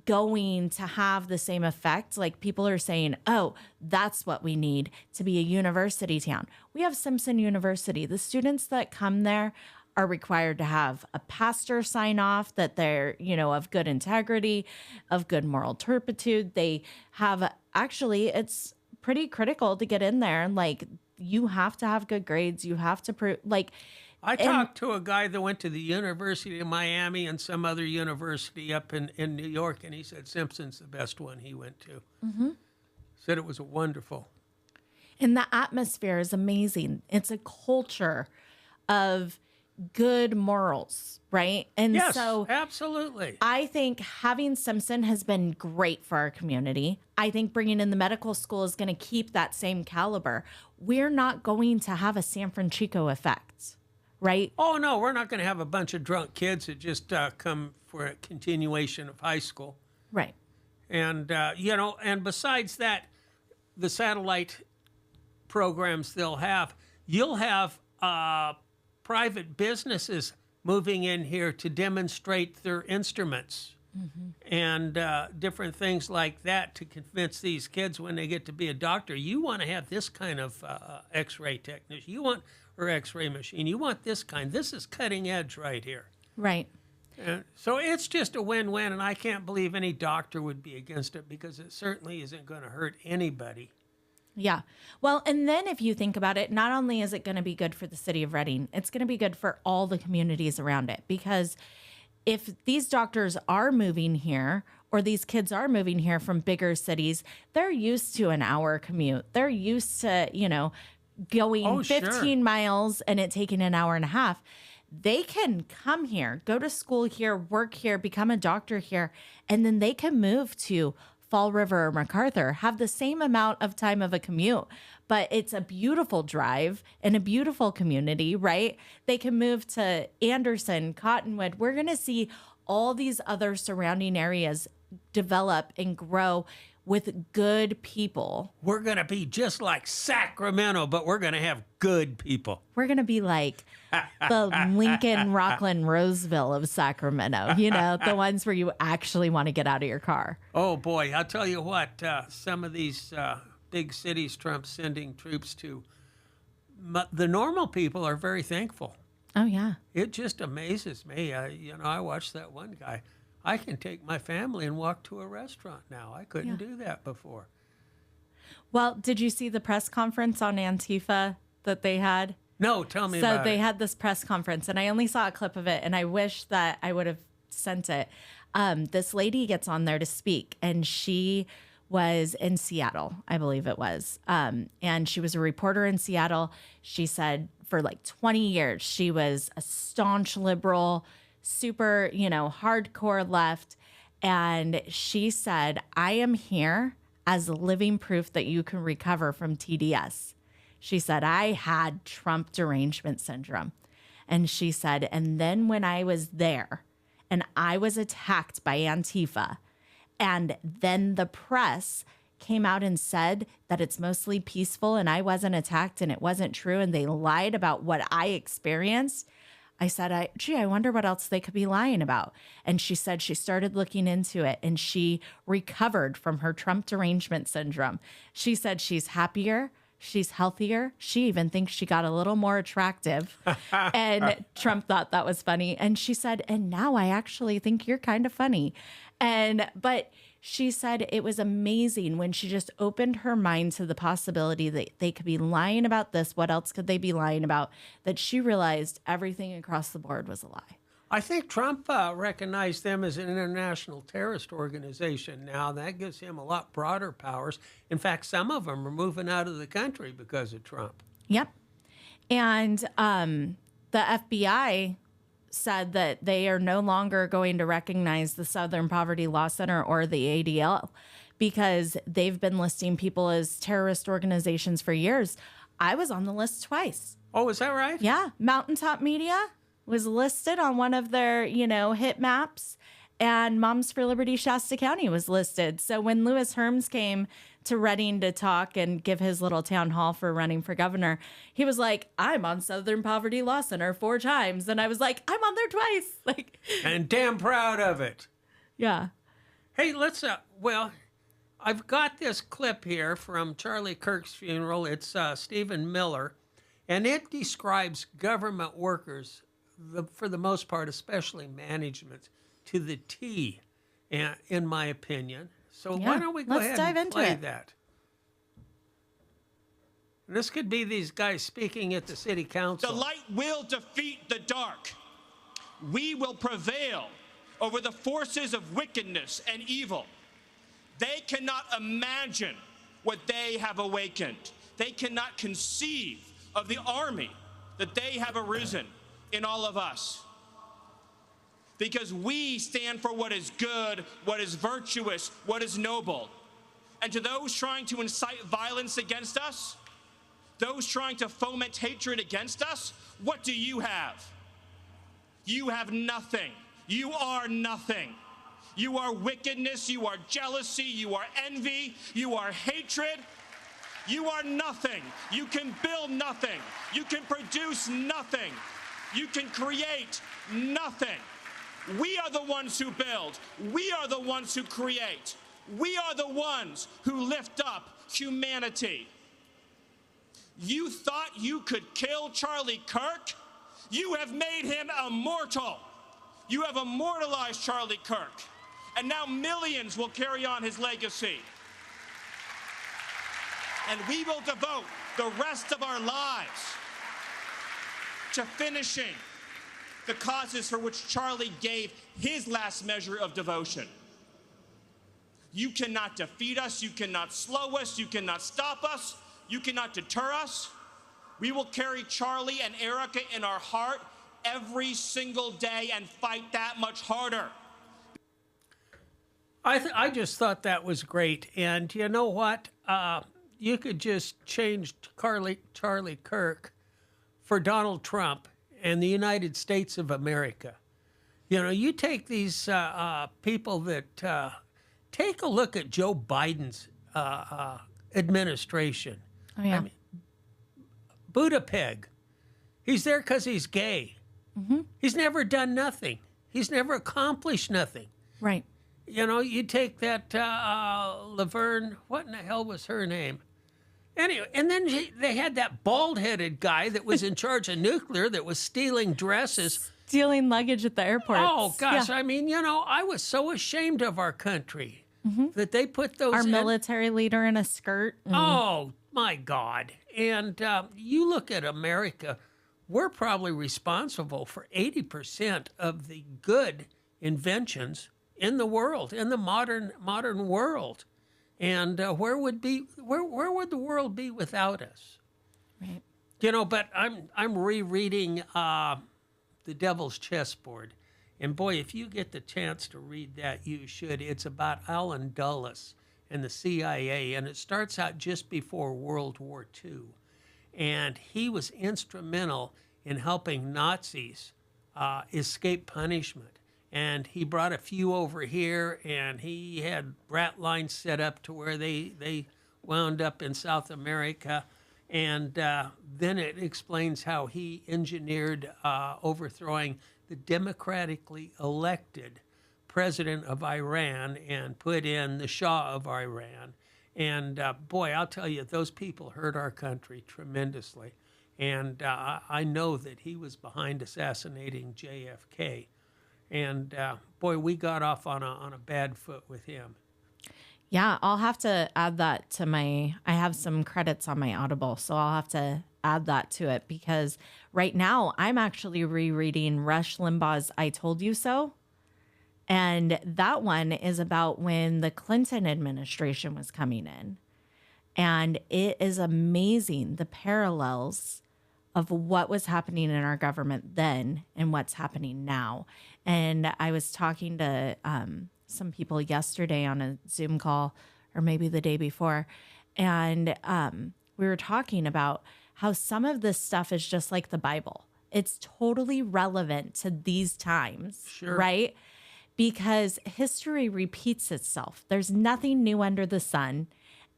going to have the same effect. Like people are saying, oh, that's what we need to be a university town. We have Simpson University. The students that come there are required to have a pastor sign off that they're, you know, of good integrity, of good moral turpitude. They have, actually, it's pretty critical to get in there. And like you have to have good grades. You have to prove like I talked to a guy that went to the University of Miami and some other university up in New York, and he said Simpson's the best one he went to. Said it was wonderful. and the atmosphere is amazing. It's a culture of good morals, right? And Yes, so absolutely. I think having Simpson has been great for our community. I think bringing in the medical school is going to keep that same caliber. We're not going to have a San Francisco effect, right? Oh, no, we're not going to have a bunch of drunk kids that just come for a continuation of high school. Right. And, and besides that, the satellite programs they'll have, you'll have private businesses moving in here to demonstrate their instruments and different things like that to convince these kids when they get to be a doctor, you want to have this kind of x-ray technician, or x-ray machine, you want this kind. This is cutting edge right here. Right. So it's just a win-win, and I can't believe any doctor would be against it because it certainly isn't going to hurt anybody. Yeah. Well, and then if you think about it, not only is it going to be good for the city of Reading, it's going to be good for all the communities around it. Because if these doctors are moving here or these kids are moving here from bigger cities, they're used to an hour commute. They're used to, going 15 miles and it taking an hour and a half. They can come here, go to school here, work here, become a doctor here, and then they can move to Fall River or MacArthur, have the same amount of time of a commute, but it's a beautiful drive and a beautiful community, right? They can move to Anderson, Cottonwood. We're going to see all these other surrounding areas develop and grow with good people. We're going to be just like Sacramento, but we're going to have good people. We're going to be like the Lincoln, Rockland, Roseville of Sacramento, the ones where you actually want to get out of your car. Oh, boy. I'll tell you what, some of these big cities Trump's sending troops to, the normal people are very thankful. Oh, yeah. It just amazes me. I watched that one guy. I can take my family and walk to a restaurant now. I couldn't do that before. Well, did you see the press conference on Antifa that they had? No, tell me about it. So they had this press conference, and I only saw a clip of it, and I wish that I would have sent it. This lady gets on there to speak, and she was in Seattle, I believe it was. And she was a reporter in Seattle. She said for like 20 years, she was a staunch liberal, super, hardcore left. And she said, I am here as living proof that you can recover from TDS. She said, I had Trump derangement syndrome. And she said, and then when I was there and I was attacked by Antifa, and then the press came out and said that it's mostly peaceful and I wasn't attacked and it wasn't true and they lied about what I experienced, I said, I wonder what else they could be lying about. And she said she started looking into it and she recovered from her Trump derangement syndrome. She said she's happier. She's healthier. She even thinks she got a little more attractive. And Trump thought that was funny. And she said, and now I actually think you're kind of funny. But she said it was amazing when she just opened her mind to the possibility that they could be lying about this. What else could they be lying about? That she realized everything across the board was a lie. I think Trump recognized them as an international terrorist organization now. That gives him a lot broader powers. In fact, some of them are moving out of the country because of Trump. Yep. And the FBI said that they are no longer going to recognize the Southern Poverty Law Center or the ADL because they've been listing people as terrorist organizations for years. I was on the list twice. Oh, is that right? Yeah. Mountaintop Media was listed on one of their, hit maps, and Moms for Liberty Shasta County was listed. So when Louis Herms came to Reading to talk and give his little town hall for running for governor, he was like, I'm on Southern Poverty Law Center 4 times. And I was like, I'm on there twice. And damn proud of it. Yeah. Hey, let's, I've got this clip here from Charlie Kirk's funeral. It's Stephen Miller, and it describes government workers, for the most part, especially management, to the T, in my opinion. So why don't we go ahead and play that? This could be these guys speaking at the city council. The light will defeat the dark. We will prevail over the forces of wickedness and evil. They cannot imagine what they have awakened. They cannot conceive of the army that they have arisen in all of us. Because we stand for what is good, what is virtuous, what is noble. And to those trying to incite violence against us, those trying to foment hatred against us, what do you have? You have nothing. You are nothing. You are wickedness, you are jealousy, you are envy, you are hatred. You are nothing. You can build nothing. You can produce nothing. You can create nothing. We are the ones who build. We are the ones who create. We are the ones who lift up humanity. You thought you could kill Charlie Kirk? You have made him immortal. You have immortalized Charlie Kirk. And now millions will carry on his legacy. And we will devote the rest of our lives to finishing the causes for which Charlie gave his last measure of devotion. You cannot defeat us. You cannot slow us. You cannot stop us. You cannot deter us. We will carry Charlie and Erica in our heart every single day and fight that much harder. I just thought that was great. And you know what? You could just change Charlie Kirk for Donald Trump and the United States of America. You know, you take these people that take a look at Joe Biden's administration. Oh, yeah. I mean, Budapeg, he's there because he's gay. Mm-hmm. He's never done nothing. He's never accomplished nothing. Right. You know, you take that Laverne, what in the hell was her name? Anyway, and then they had that bald-headed guy that was in charge of nuclear that was stealing dresses. Stealing luggage at the airport. Oh, gosh. Yeah. I mean, you know, I was so ashamed of our country that they put those Our in. military leader in a skirt. Oh, my God. And you look at America, we're probably responsible for 80% of the good inventions in the world, in the modern world. And where would the world be without us? Right. You know, but I'm rereading The Devil's Chessboard. And boy, if you get the chance to read that, you should. It's about Allen Dulles and the CIA, and it starts out just before World War II. And he was instrumental in helping Nazis escape punishment. And he brought a few over here, and he had rat lines set up to where they wound up in South America. And then it explains how he engineered overthrowing the democratically elected president of Iran and put in the Shah of Iran. And boy, I'll tell you, those people hurt our country tremendously. And I know that he was behind assassinating JFK. And boy, we got off on a bad foot with him. Yeah, I'll have to add that to I have some credits on my Audible, so I'll have to add that to it because right now I'm actually rereading Rush Limbaugh's I Told You So. And that one is about when the Clinton administration was coming in. And it is amazing the parallels of what was happening in our government then and what's happening now. And I was talking to some people yesterday on a Zoom call, or maybe the day before, and we were talking about how some of this stuff is just like the Bible. It's totally relevant to these times, Sure. right? Because history repeats itself. There's nothing new under the sun.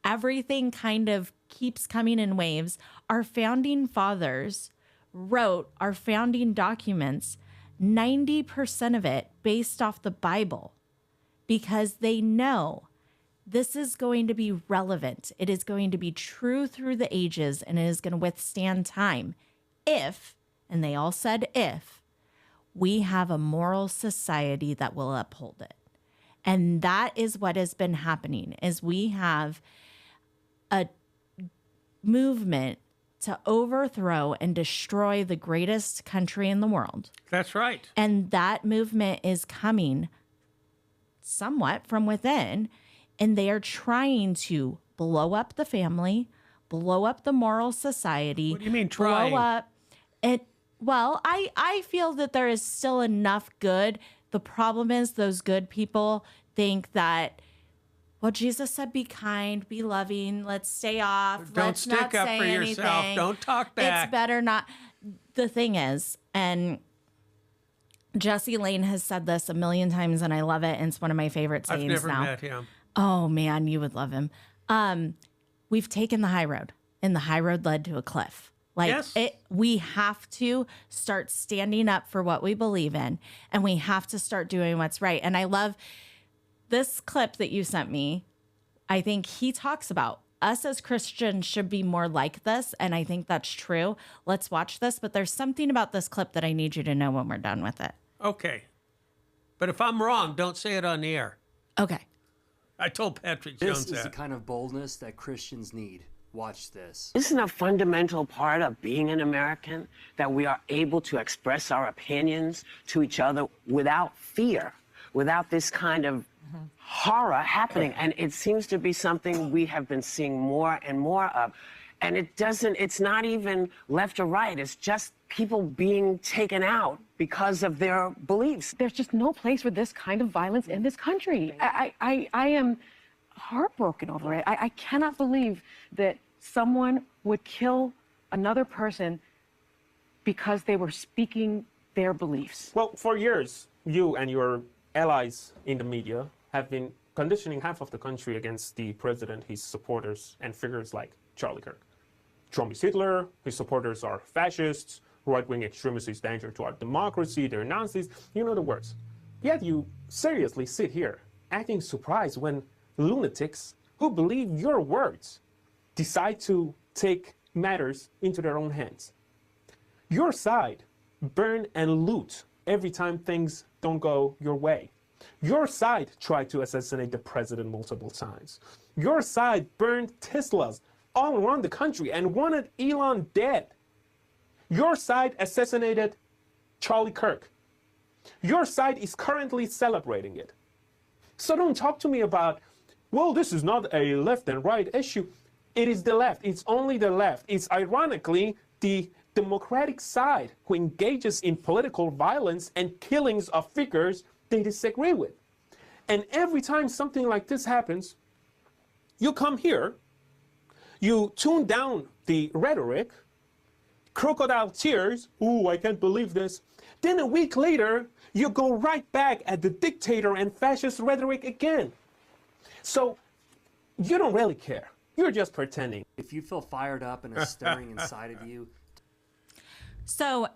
Everything kind of keeps coming in waves. Our founding fathers wrote our founding documents, 90% of it based off the Bible, because they know this is going to be relevant. It is going to be true through the ages, and it is going to withstand time if, and they all said if, we have a moral society that will uphold it. And that is what has been happening, is we have a movement to overthrow and destroy the greatest country in the world. That's right. And that movement is coming somewhat from within. And they are trying to blow up the family, blow up the moral society. What do you mean trying? Blow up it. Well, I feel that there is still enough good. The problem is those good people think that, well, Jesus said, be kind, be loving, let's stay off. Don't let's stick not up say for yourself. anything. Don't talk back. It's better not. The thing is, and Jesse Lane has said this a million times, and I love it. And it's one of my favorite sayings I've never now. met him. Oh man, you would love him. We've taken the high road, and the high road led to a cliff. Like Yes. we have to start standing up for what we believe in, and we have to start doing what's right. And I love this clip that you sent me. I think he talks about us as Christians should be more like this, and I think that's true. Let's watch this, but there's something about this clip that I need you to know when we're done with it. Okay. But if I'm wrong, don't say it on the air. Okay. I told Patrick This Jones is the that. kind of boldness that Christians need. Watch this. Isn't a fundamental part of being an American that we are able to express our opinions to each other without fear, without this kind of horror happening? And it seems to be something we have been seeing more and more of. And it's not even left or right. It's just people being taken out because of their beliefs. There's just no place for this kind of violence in this country. I am heartbroken over it. I cannot believe that someone would kill another person because they were speaking their beliefs. Well, for years, you and your allies in the media have been conditioning half of the country against the president, his supporters, and figures like Charlie Kirk. Trump is Hitler, his supporters are fascists, right-wing extremists is danger to our democracy, they're Nazis, you know the words. Yet you seriously sit here acting surprised when lunatics who believe your words decide to take matters into their own hands. Your side burn and loot every time things don't go your way. Your side tried to assassinate the president multiple times. Your side burned Teslas all around the country and wanted Elon dead. Your side assassinated Charlie Kirk. Your side is currently celebrating it. So don't talk to me about, well, this is not a left and right issue. It is the left. It's only the left. It's ironically the Democratic side who engages in political violence and killings of figures they disagree with. And every time something like this happens, you come here, you tune down the rhetoric, crocodile tears, ooh, I can't believe this. Then a week later, you go right back at the dictator and fascist rhetoric again. So you don't really care. You're just pretending. If you feel fired up and a stirring inside of you, So,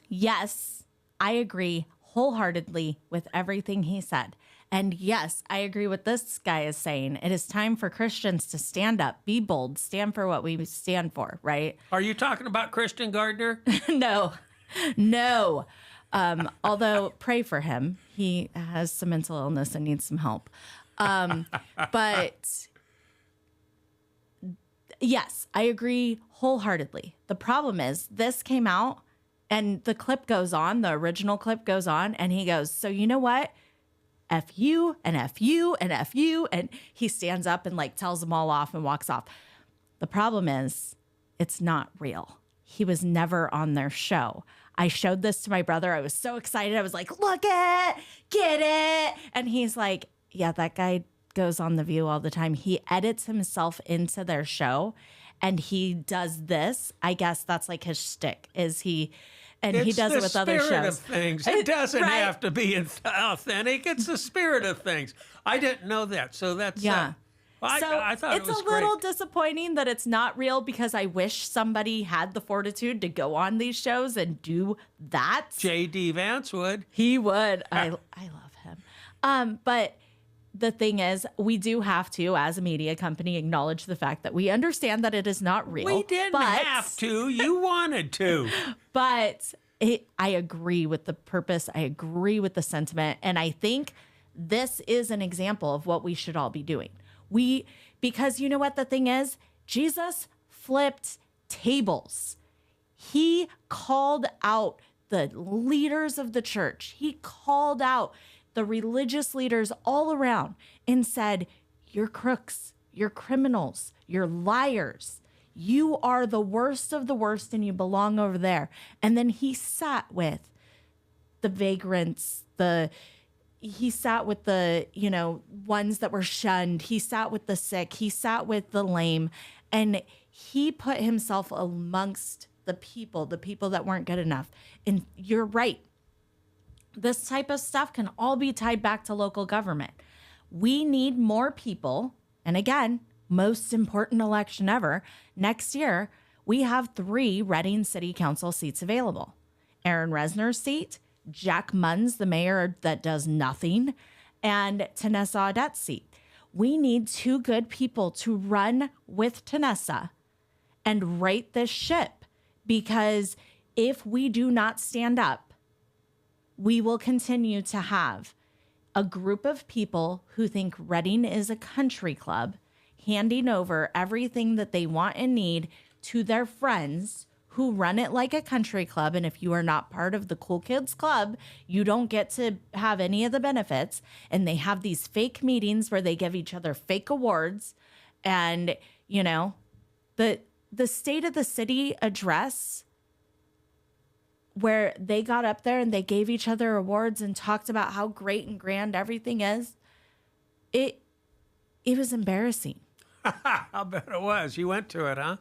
yes, I agree wholeheartedly with everything he said. And yes, I agree with this guy is saying. It is time for Christians to stand up, be bold, stand for what we stand for, right? Are you talking about Christian Gardner? No. Although pray for him. He has some mental illness and needs some help. But yes, I agree wholeheartedly. The problem is this came out and the clip goes on, the original clip goes on, and he goes, so you know what? F you and F you and F you. And he stands up and like tells them all off and walks off. The problem is it's not real. He was never on their show. I showed this to my brother. I was so excited. I was like, look it, get it. And he's like, yeah, that guy goes on The View all the time. He edits himself into their show and he does this. I guess that's like his shtick is he does it with other shows. It's the spirit of things. It doesn't right. have to be authentic. It's the spirit of things. I didn't know that. So that's, Yeah. I thought it's it was a little great. disappointing that it's not real because I wish somebody had the fortitude to go on these shows and do that. J.D. Vance would. He would. I love him. But the thing is, we do have to, as a media company, acknowledge the fact that we understand that it is not real. We didn't have to. You wanted to. But I agree with the purpose. I agree with the sentiment. And I think this is an example of what we should all be doing. Because you know what the thing is? Jesus flipped tables. He called out the leaders of the church. He called out the religious leaders all around and said, "You're crooks, you're criminals, you're liars. You are the worst of the worst and you belong over there." And then he sat with the vagrants, he sat with the, ones that were shunned. He sat with the sick. He sat with the lame. And he put himself amongst the people that weren't good enough. And you're right. This type of stuff can all be tied back to local government. We need more people. And again, most important election ever. Next year, we have 3 Reading City Council seats available. Aaron Resner's seat, Jack Munns, the mayor that does nothing, and Tanessa Audette's seat. We need 2 good people to run with Tanessa and right this ship, because if we do not stand up, we will continue to have a group of people who think Reading is a country club, handing over everything that they want and need to their friends who run it like a country club. And if you are not part of the Cool Kids Club, you don't get to have any of the benefits. And they have these fake meetings where they give each other fake awards. And, the State of the City address, where they got up there and they gave each other awards and talked about how great and grand everything is, it was embarrassing. I'll bet it was. You went to it, huh?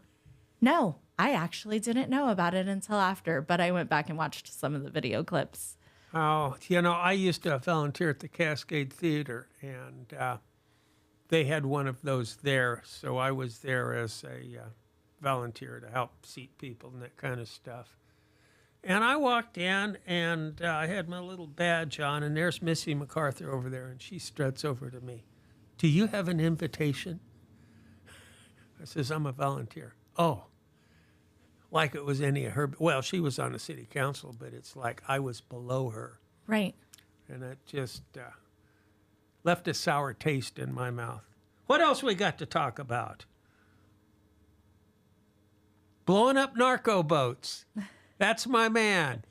No, I actually didn't know about it until after, but I went back and watched some of the video clips. Oh, I used to volunteer at the Cascade Theater, and they had one of those there. So I was there as a volunteer to help seat people and that kind of stuff. And I walked in, and I had my little badge on, and there's Missy MacArthur over there, and she struts over to me. "Do you have an invitation?" I says, "I'm a volunteer." "Oh." Like it was any of her. Well, she was on the city council, but it's like I was below her. Right. And it just left a sour taste in my mouth. What else we got to talk about? Blowing up narco boats. That's my man.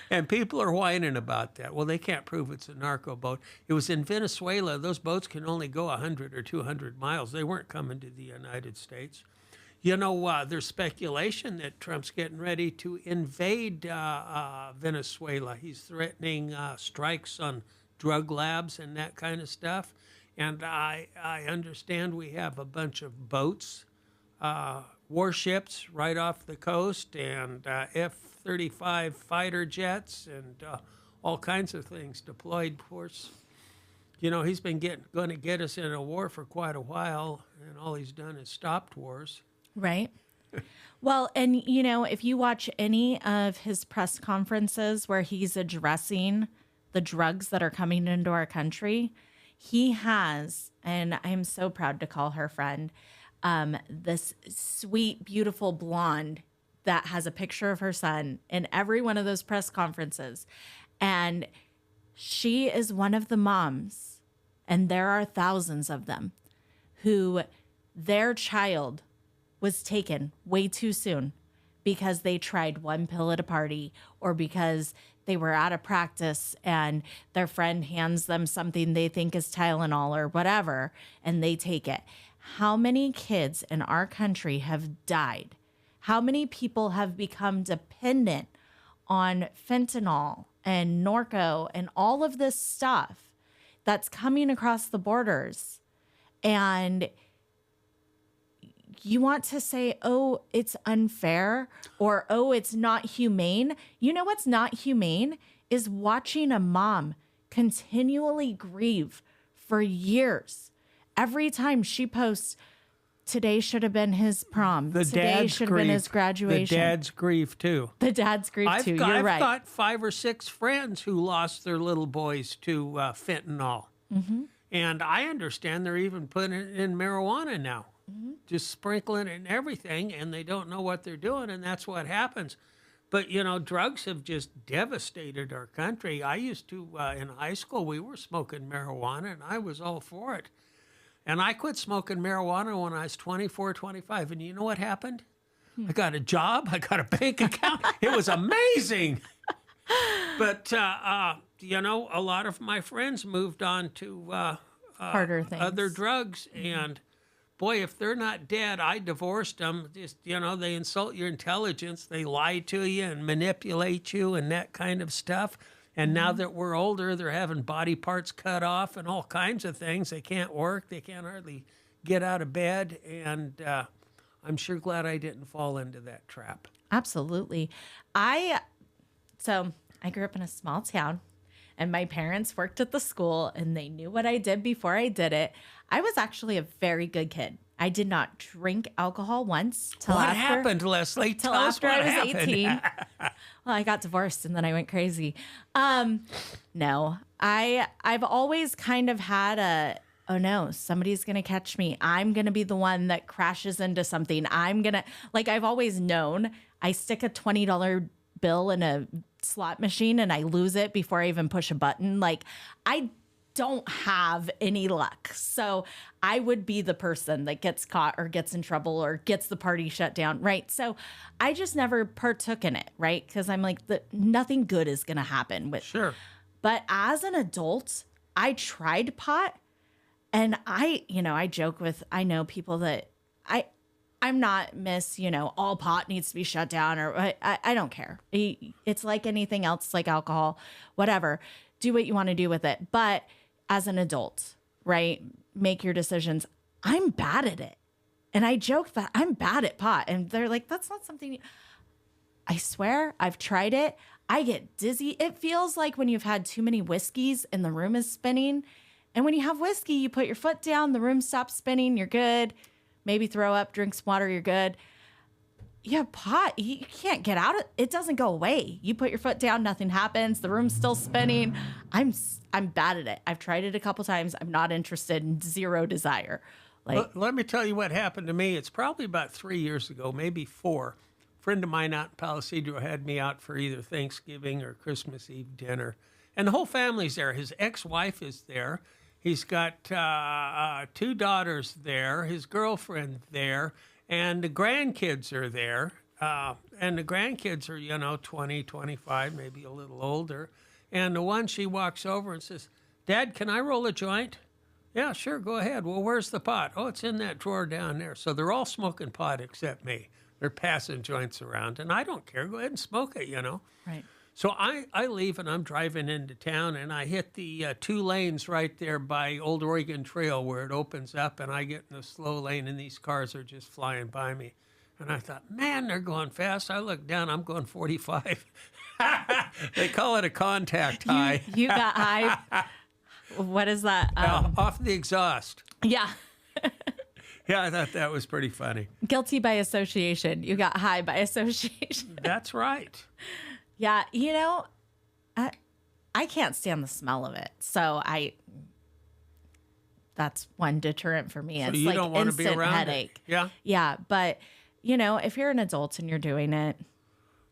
And people are whining about that. Well, they can't prove it's a narco boat. It was in Venezuela. Those boats can only go 100 or 200 miles. They weren't coming to the United States. There's speculation that Trump's getting ready to invade Venezuela. He's threatening strikes on drug labs and that kind of stuff. And I understand we have a bunch of boats, warships right off the coast, and F-35 fighter jets, and all kinds of things deployed, of course. He's been going to get us in a war for quite a while, and all he's done is stopped wars. Right. Well, and, if you watch any of his press conferences where he's addressing the drugs that are coming into our country, he has, and I'm so proud to call her friend, this sweet, beautiful blonde that has a picture of her son in every one of those press conferences. And she is one of the moms, and there are thousands of them, who their child was taken way too soon because they tried one pill at a party, or because they were out of practice and their friend hands them something they think is Tylenol or whatever, and they take it. How many kids in our country have died? How many people have become dependent on fentanyl and Norco and all of this stuff that's coming across the borders? And you want to say, "Oh, it's unfair," or "Oh, it's not humane." You know what's not humane is watching a mom continually grieve for years. Every time she posts, "Today should have been his prom. Today should have been his graduation." The dad's grief, too. The dad's grief, too. You're right. I've got 5 or 6 friends who lost their little boys to fentanyl. Mm-hmm. And I understand they're even putting it in marijuana now. Mm-hmm. Just sprinkling it in everything, and they don't know what they're doing, and that's what happens. But, drugs have just devastated our country. I used to, in high school, we were smoking marijuana, and I was all for it. And I quit smoking marijuana when I was 24, 25. And you know what happened? I got a job. I got a bank account. It was amazing. But, you know, a lot of my friends moved on to Harder things. other drugs. And boy, if they're not dead, I divorced them. Just, you know, they insult your intelligence. They lie to you and manipulate you and that kind of stuff. And now that we're older, they're having body parts cut off and all kinds of things. They can't work. They can't hardly get out of bed. And I'm sure glad I didn't fall into that trap. Absolutely. So I grew up in a small town, and my parents worked at the school, and they knew what I did before I did it. I was actually a very good kid. I did not drink alcohol once till What after happened, Leslie? till Tell us after what I was happened. 18. Well, I got divorced and then I went crazy. No, I've always kind of had a, oh no, somebody's going to catch me. I'm going to be the one that crashes into something. I've always known I stick a $20 bill in a slot machine and I lose it before I even push a button. Like, I don't have any luck. So I would be the person that gets caught or gets in trouble or gets the party shut down, right? So I just never partook in it, right? Because I'm like, nothing good is going to happen with. Sure. But as an adult, I tried pot, and I joke with, I know people that I'm not Miss, all pot needs to be shut down, or I don't care. It's like anything else, like alcohol, whatever. Do what you want to do with it. But as an adult, right, make your decisions. I'm bad at it. And I joke that I'm bad at pot. And they're like, that's not something. I swear, I've tried it. I get dizzy. It feels like when you've had too many whiskeys and the room is spinning. And when you have whiskey, you put your foot down, the room stops spinning, you're good. Maybe throw up, drink some water, you're good. Yeah, pot, you can't get out of it. It doesn't go away. You put your foot down, nothing happens. The room's still spinning. I'm bad at it. I've tried it a couple times. I'm not interested, in zero desire. Let me tell you what happened to me. It's probably about 3 years ago, maybe 4. A friend of mine out in Palisadro had me out for either Thanksgiving or Christmas Eve dinner. And the whole family's there. His ex-wife is there. He's got 2 daughters there, his girlfriend there, and the grandkids are there. And the grandkids are, 20, 25, maybe a little older. And the one, she walks over and says, Dad, can I roll a joint? Yeah, sure, go ahead. Well, where's the pot? Oh, it's in that drawer down there. So they're all smoking pot except me. They're passing joints around, and I don't care. Go ahead and smoke it, Right. So I leave, and I'm driving into town, and I hit the 2 lanes right there by Old Oregon Trail where it opens up, and I get in the slow lane, and these cars are just flying by me. And I thought, man, they're going fast. I look down, I'm going 45. They call it a contact high. You got high. What is that? Off the exhaust. Yeah. Yeah, I thought that was pretty funny. Guilty by association. You got high by association. That's right. Yeah, I can't stand the smell of it. So that's one deterrent for me. So It's you like don't want to be instant around headache. it. Yeah. Yeah, but if you're an adult and you're doing it,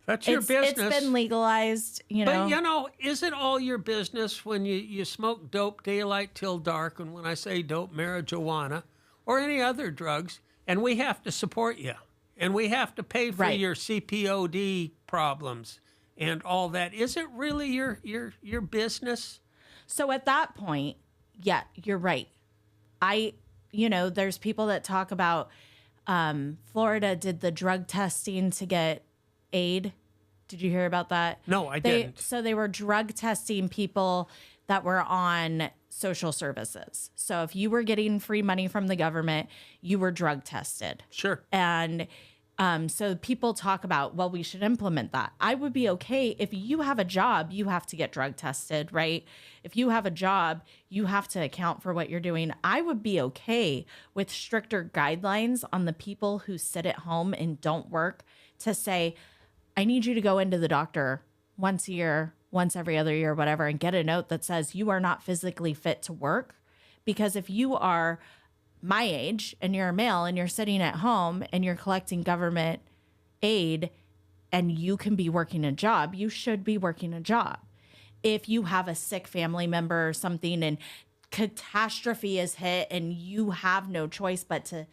That's your business. It's been legalized, But, is it all your business when you smoke dope daylight till dark? And when I say dope, marijuana or any other drugs, and we have to support you. And we have to pay for Right. your CPOD problems and all that. Is it really your business? So at that point, yeah, you're right. There's people that talk about Florida did the drug testing to get aid. Did you hear about that? No, I didn't. So they were drug testing people that were on social services. So if you were getting free money from the government, you were drug tested. Sure. And so people talk about, well, we should implement that. I would be okay if you have a job, you have to get drug tested, right? If you have a job, you have to account for what you're doing. I would be okay with stricter guidelines on the people who sit at home and don't work to say, I need you to go into the doctor once a year, once every other year, whatever, and get a note that says you are not physically fit to work. Because if you are my age and you're a male and you're sitting at home and you're collecting government aid and you can be working a job, you should be working a job. If you have a sick family member or something and catastrophe is hit and you have no choice but to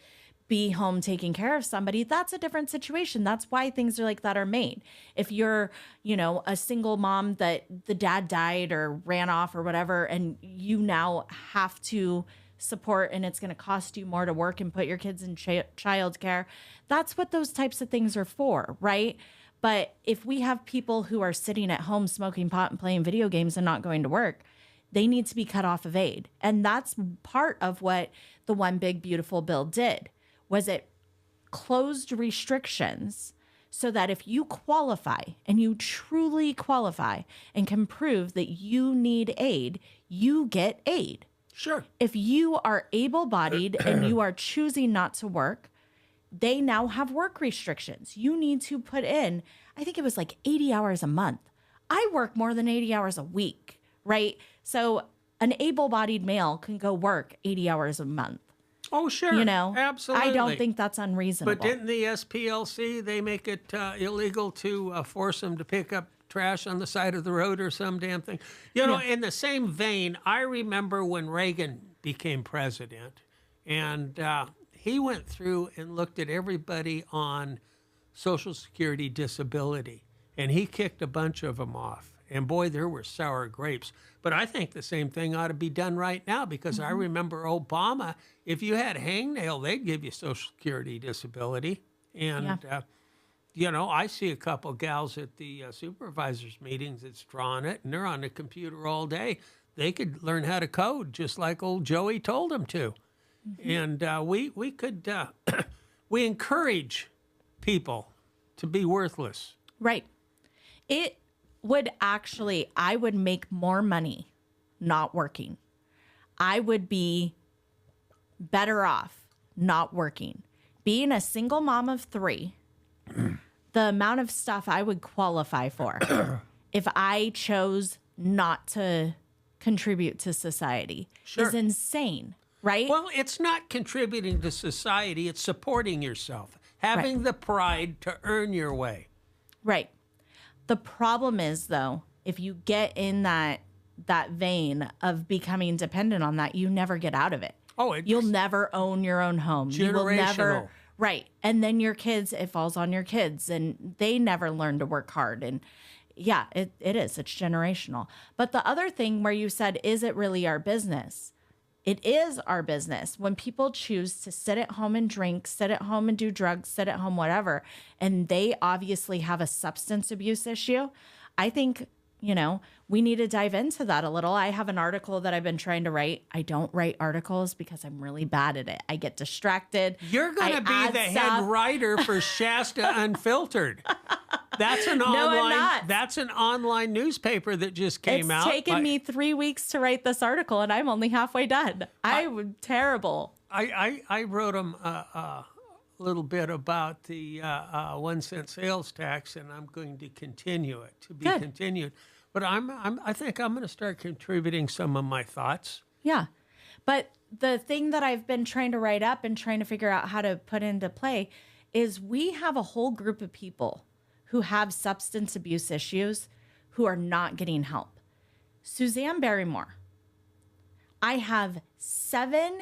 be home taking care of somebody, that's a different situation. That's why things are like that are made. If you're, a single mom that the dad died or ran off or whatever, and you now have to support and it's going to cost you more to work and put your kids in childcare, that's what those types of things are for, right? But if we have people who are sitting at home smoking pot and playing video games and not going to work, they need to be cut off of aid. And that's part of what the One Big Beautiful Bill did, was it closed restrictions so that if you qualify and you truly qualify and can prove that you need aid, you get aid. Sure. If you are able-bodied and you are choosing not to work, they now have work restrictions. You need to put in, I think it was like 80 hours a month. I work more than 80 hours a week, right? So an able-bodied male can go work 80 hours a month. Oh, sure. Absolutely. I don't think that's unreasonable. But didn't the SPLC, they make it illegal to force them to pick up trash on the side of the road or some damn thing? In the same vein, I remember when Reagan became president, and he went through and looked at everybody on Social Security disability, and he kicked a bunch of them off. And boy, there were sour grapes. But I think the same thing ought to be done right now, because I remember Obama, if you had hangnail, they'd give you Social Security disability. And, I see a couple gals at the supervisors meetings that's drawing it, and they're on the computer all day. They could learn how to code just like old Joey told them to. And we could, we encourage people to be worthless. Right. It would actually, I would make more money not working. I would be better off not working. Being a single mom of 3, the amount of stuff I would qualify for if I chose not to contribute to society is insane, right? Well, it's not contributing to society, it's supporting yourself, having the pride to earn your way. Right. The problem is, though, if you get in that vein of becoming dependent on that, you never get out of it. Oh, you'll never own your own home. You will never, right. And then your kids, it falls on your kids, and they never learn to work hard. And yeah, it is. It's generational. But the other thing where you said, is it really our business? It is our business. When people choose to sit at home and drink, sit at home and do drugs, sit at home, whatever, and they obviously have a substance abuse issue, I think, we need to dive into that a little. I have an article that I've been trying to write. I don't write articles because I'm really bad at it. I get distracted. You're going to be the head writer for Shasta Unfiltered. That's an online newspaper that just came out. It's taken me 3 weeks to write this article, and I'm only halfway done. I'm terrible. I wrote them a little bit about the 1 cent sales tax, and I'm going to continue it to be continued. But I think I'm going to start contributing some of my thoughts. Yeah, but the thing that I've been trying to write up and trying to figure out how to put into play is we have a whole group of people who have substance abuse issues who are not getting help. Suzanne Barrymore, I have 7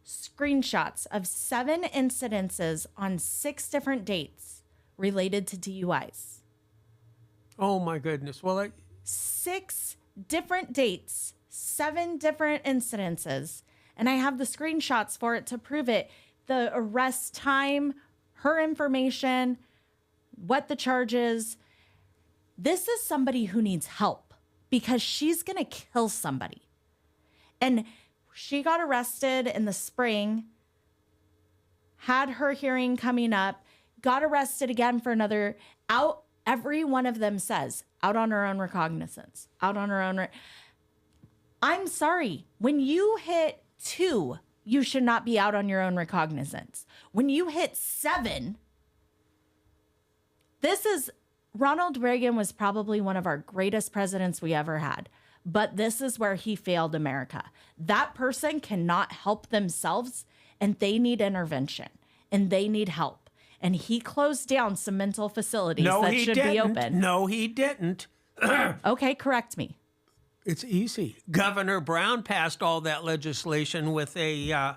screenshots of 7 incidences on 6 different dates related to DUIs. Oh my goodness. Well, 6 different dates, 7 different incidences, and I have the screenshots for it to prove it. The arrest time, her information, what the charge is. This is somebody who needs help because she's going to kill somebody. And she got arrested in the spring, had her hearing coming up, got arrested again for another out. Every one of them says out on her own recognizance, out on her own. I'm sorry. When you hit 2, you should not be out on your own recognizance. When you hit 7, Ronald Reagan was probably one of our greatest presidents we ever had. But this is where he failed America. That person cannot help themselves, and they need intervention, and they need help. And he closed down some mental facilities that should be open. No, he didn't. Okay, correct me. It's easy. Governor Brown passed all that legislation with a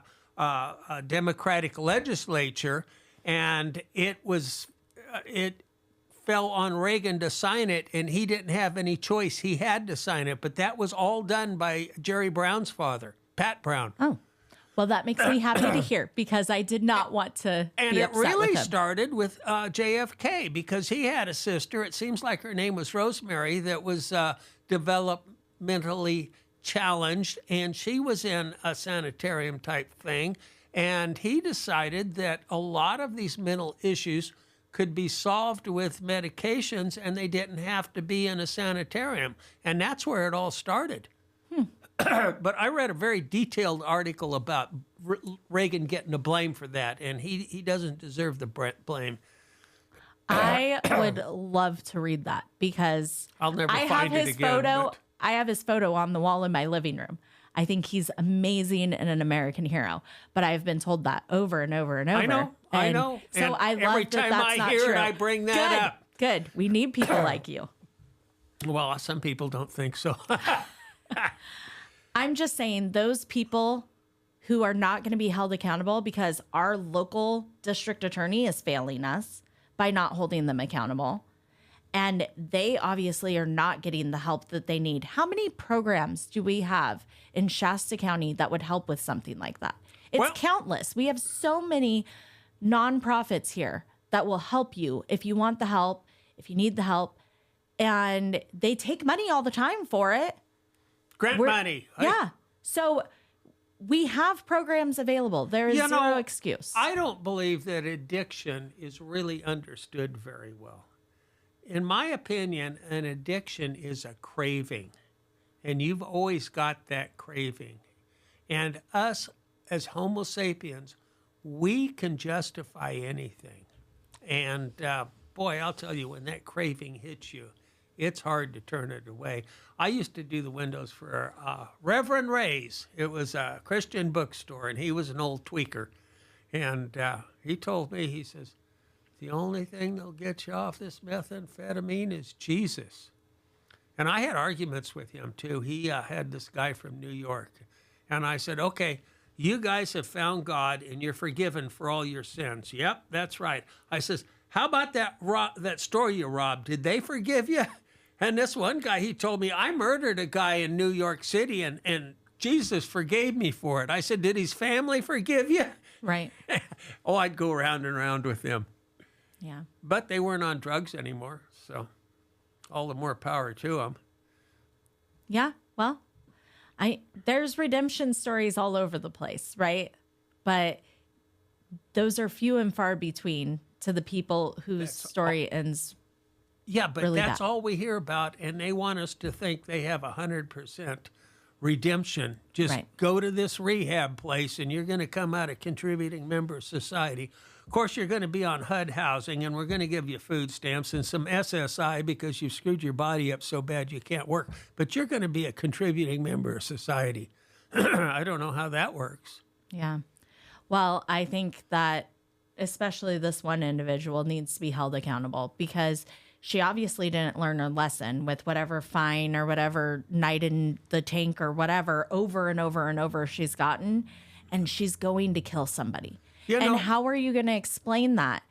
Democratic legislature, and it fell on Reagan to sign it, and he didn't have any choice. He had to sign it, but that was all done by Jerry Brown's father, Pat Brown. Oh, well, that makes me happy to hear, because I did not want to And be it upset really with him. started with JFK, because he had a sister. It seems like her name was Rosemary, that was developmentally challenged, and she was in a sanitarium type thing. And he decided that a lot of these mental issues could be solved with medications, and they didn't have to be in a sanitarium. And that's where it all started. But I read a very detailed article about Reagan getting the blame for that, and he doesn't deserve the blame. I would love to read that, because I'll never I find have it his again, photo. but- I have his photo on the wall in my living room. I think he's amazing and an American hero. But I've been told that over and over and over. I And know. So And I love every that time that's I not hear it, true. I bring that Good. up. Good. We need people like you. Well, some people don't think so. I'm just saying, those people who are not going to be held accountable because our local district attorney is failing us by not holding them accountable. And they obviously are not getting the help that they need. How many programs do we have in Shasta County that would help with something like that? It's Well- countless. We have so many nonprofits here that will help you if you want the help, if you need the help. And they take money all the time for it. Grant money. Yeah. So we have programs available. There is zero excuse. I don't believe that addiction is really understood very well. In my opinion, an addiction is a craving, and you've always got that craving. And us as Homo sapiens, we can justify anything. And boy, I'll tell you, when that craving hits you, it's hard to turn it away. I used to do the windows for Reverend Ray's. It was a Christian bookstore, and he was an old tweaker. And he told me, he says, the only thing that'll get you off this methamphetamine is Jesus. And I had arguments with him, too. He had this guy from New York. And I said, okay, you guys have found God, and you're forgiven for all your sins. Yep, that's right. I says, how about that store you robbed? Did they forgive you? And this one guy, he told me, I murdered a guy in New York City, and Jesus forgave me for it. I said, did his family forgive you? Right. Oh, I'd go round and round with them. Yeah. But they weren't on drugs anymore, so all the more power to them. Yeah. Well, there's redemption stories all over the place, right? But those are few and far between to the people whose story ends. Yeah, but really that's bad. all we hear about, and they want us to think they have 100% redemption. Just Right. go to this rehab place, and you're going to come out a contributing member of society. Of course, you're going to be on HUD housing, and we're going to give you food stamps and some SSI because you've screwed your body up so bad you can't work. But you're going to be a contributing member of society. I don't know how that works. Yeah. Well, I think that especially this one individual needs to be held accountable, because she obviously didn't learn her lesson with whatever fine or whatever night in the tank or whatever over and over and over she's gotten, and she's going to kill somebody. You know- And how are you going to explain that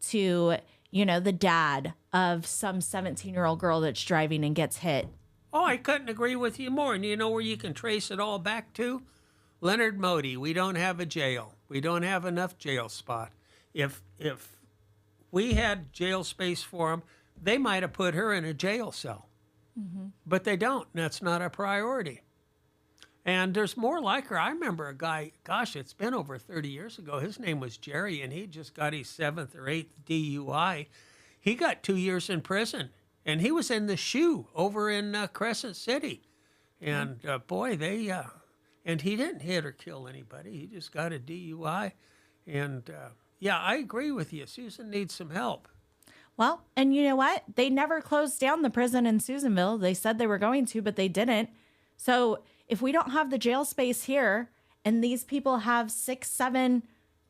to, the dad of some 17-year-old girl that's driving and gets hit? Oh, I couldn't agree with you more. And you know where you can trace it all back to? Leonard Modi. We don't have a jail. We don't have enough jail spot. If we had jail space for him, they might have put her in a jail cell. But they don't. And that's not a priority. And there's more like her. I remember a guy, gosh, it's been over 30 years ago. His name was Jerry, and he just got his 7th or 8th DUI. He got 2 years in prison, and he was in the SHU over in Crescent City. And boy, and he didn't hit or kill anybody. He just got a DUI. And yeah, I agree with you. Susan needs some help. Well, and you know what? They never closed down the prison in Susanville. They said they were going to, but they didn't. So if we don't have the jail space here and these people have 6, 7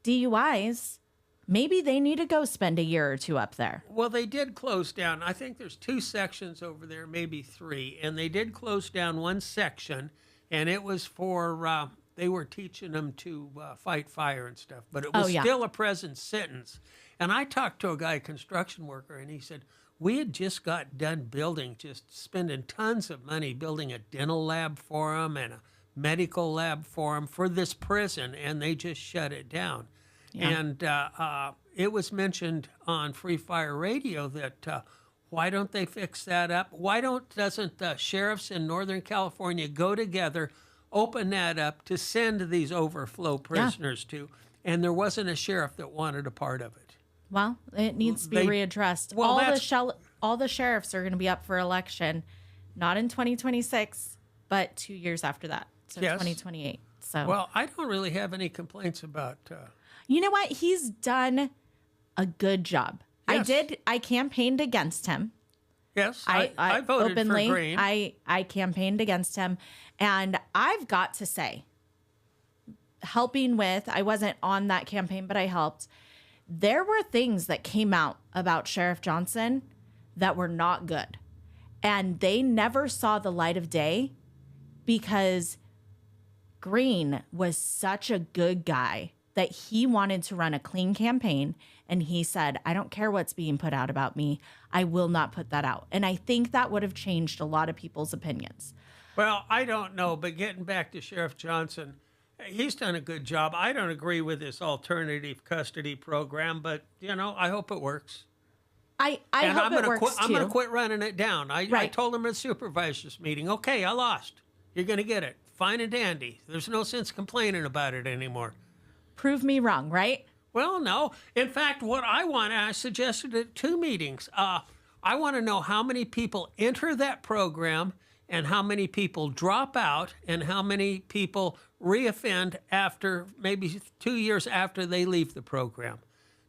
DUIs, maybe they need to go spend a year or two up there. Well, they did close down. I think there's 2 sections over there, maybe 3. And they did close down one section, and it was for, they were teaching them to fight fire and stuff. But it was still a present sentence. And I talked to a guy, a construction worker, and he said, we had just got done building, just spending tons of money building a dental lab for them and a medical lab for them for this prison, and they just shut it down. Yeah. And it was mentioned on Free Fire Radio that why don't they fix that up? Why doesn't the sheriffs in Northern California go together, open that up to send these overflow prisoners to? And there wasn't a sheriff that wanted a part of it. Well, it needs to be readdressed. Well, all the sheriffs are going to be up for election, not in 2026, but 2 years after that, so 2028. So, well, I don't really have any complaints about. You know what? He's done a good job. Yes. I campaigned against him. Yes, I voted openly, for Green. I campaigned against him, and I've got to say, helping with, I wasn't on that campaign, but I helped. There were things that came out about Sheriff Johnson that were not good. And they never saw the light of day because Green was such a good guy that he wanted to run a clean campaign. And he said, I don't care what's being put out about me. I will not put that out. And I think that would have changed a lot of people's opinions. Well, I don't know, but getting back to Sheriff Johnson, he's done a good job. I don't agree with this alternative custody program, but, I hope it works. I hope it works, too. I'm going to quit running it down. I told him at the supervisors meeting, okay, I lost. You're going to get it. Fine and dandy. There's no sense complaining about it anymore. Prove me wrong, right? Well, no. In fact, what I suggested at 2 meetings. I want to know how many people enter that program and how many people drop out and how many people reoffend after maybe 2 years after they leave the program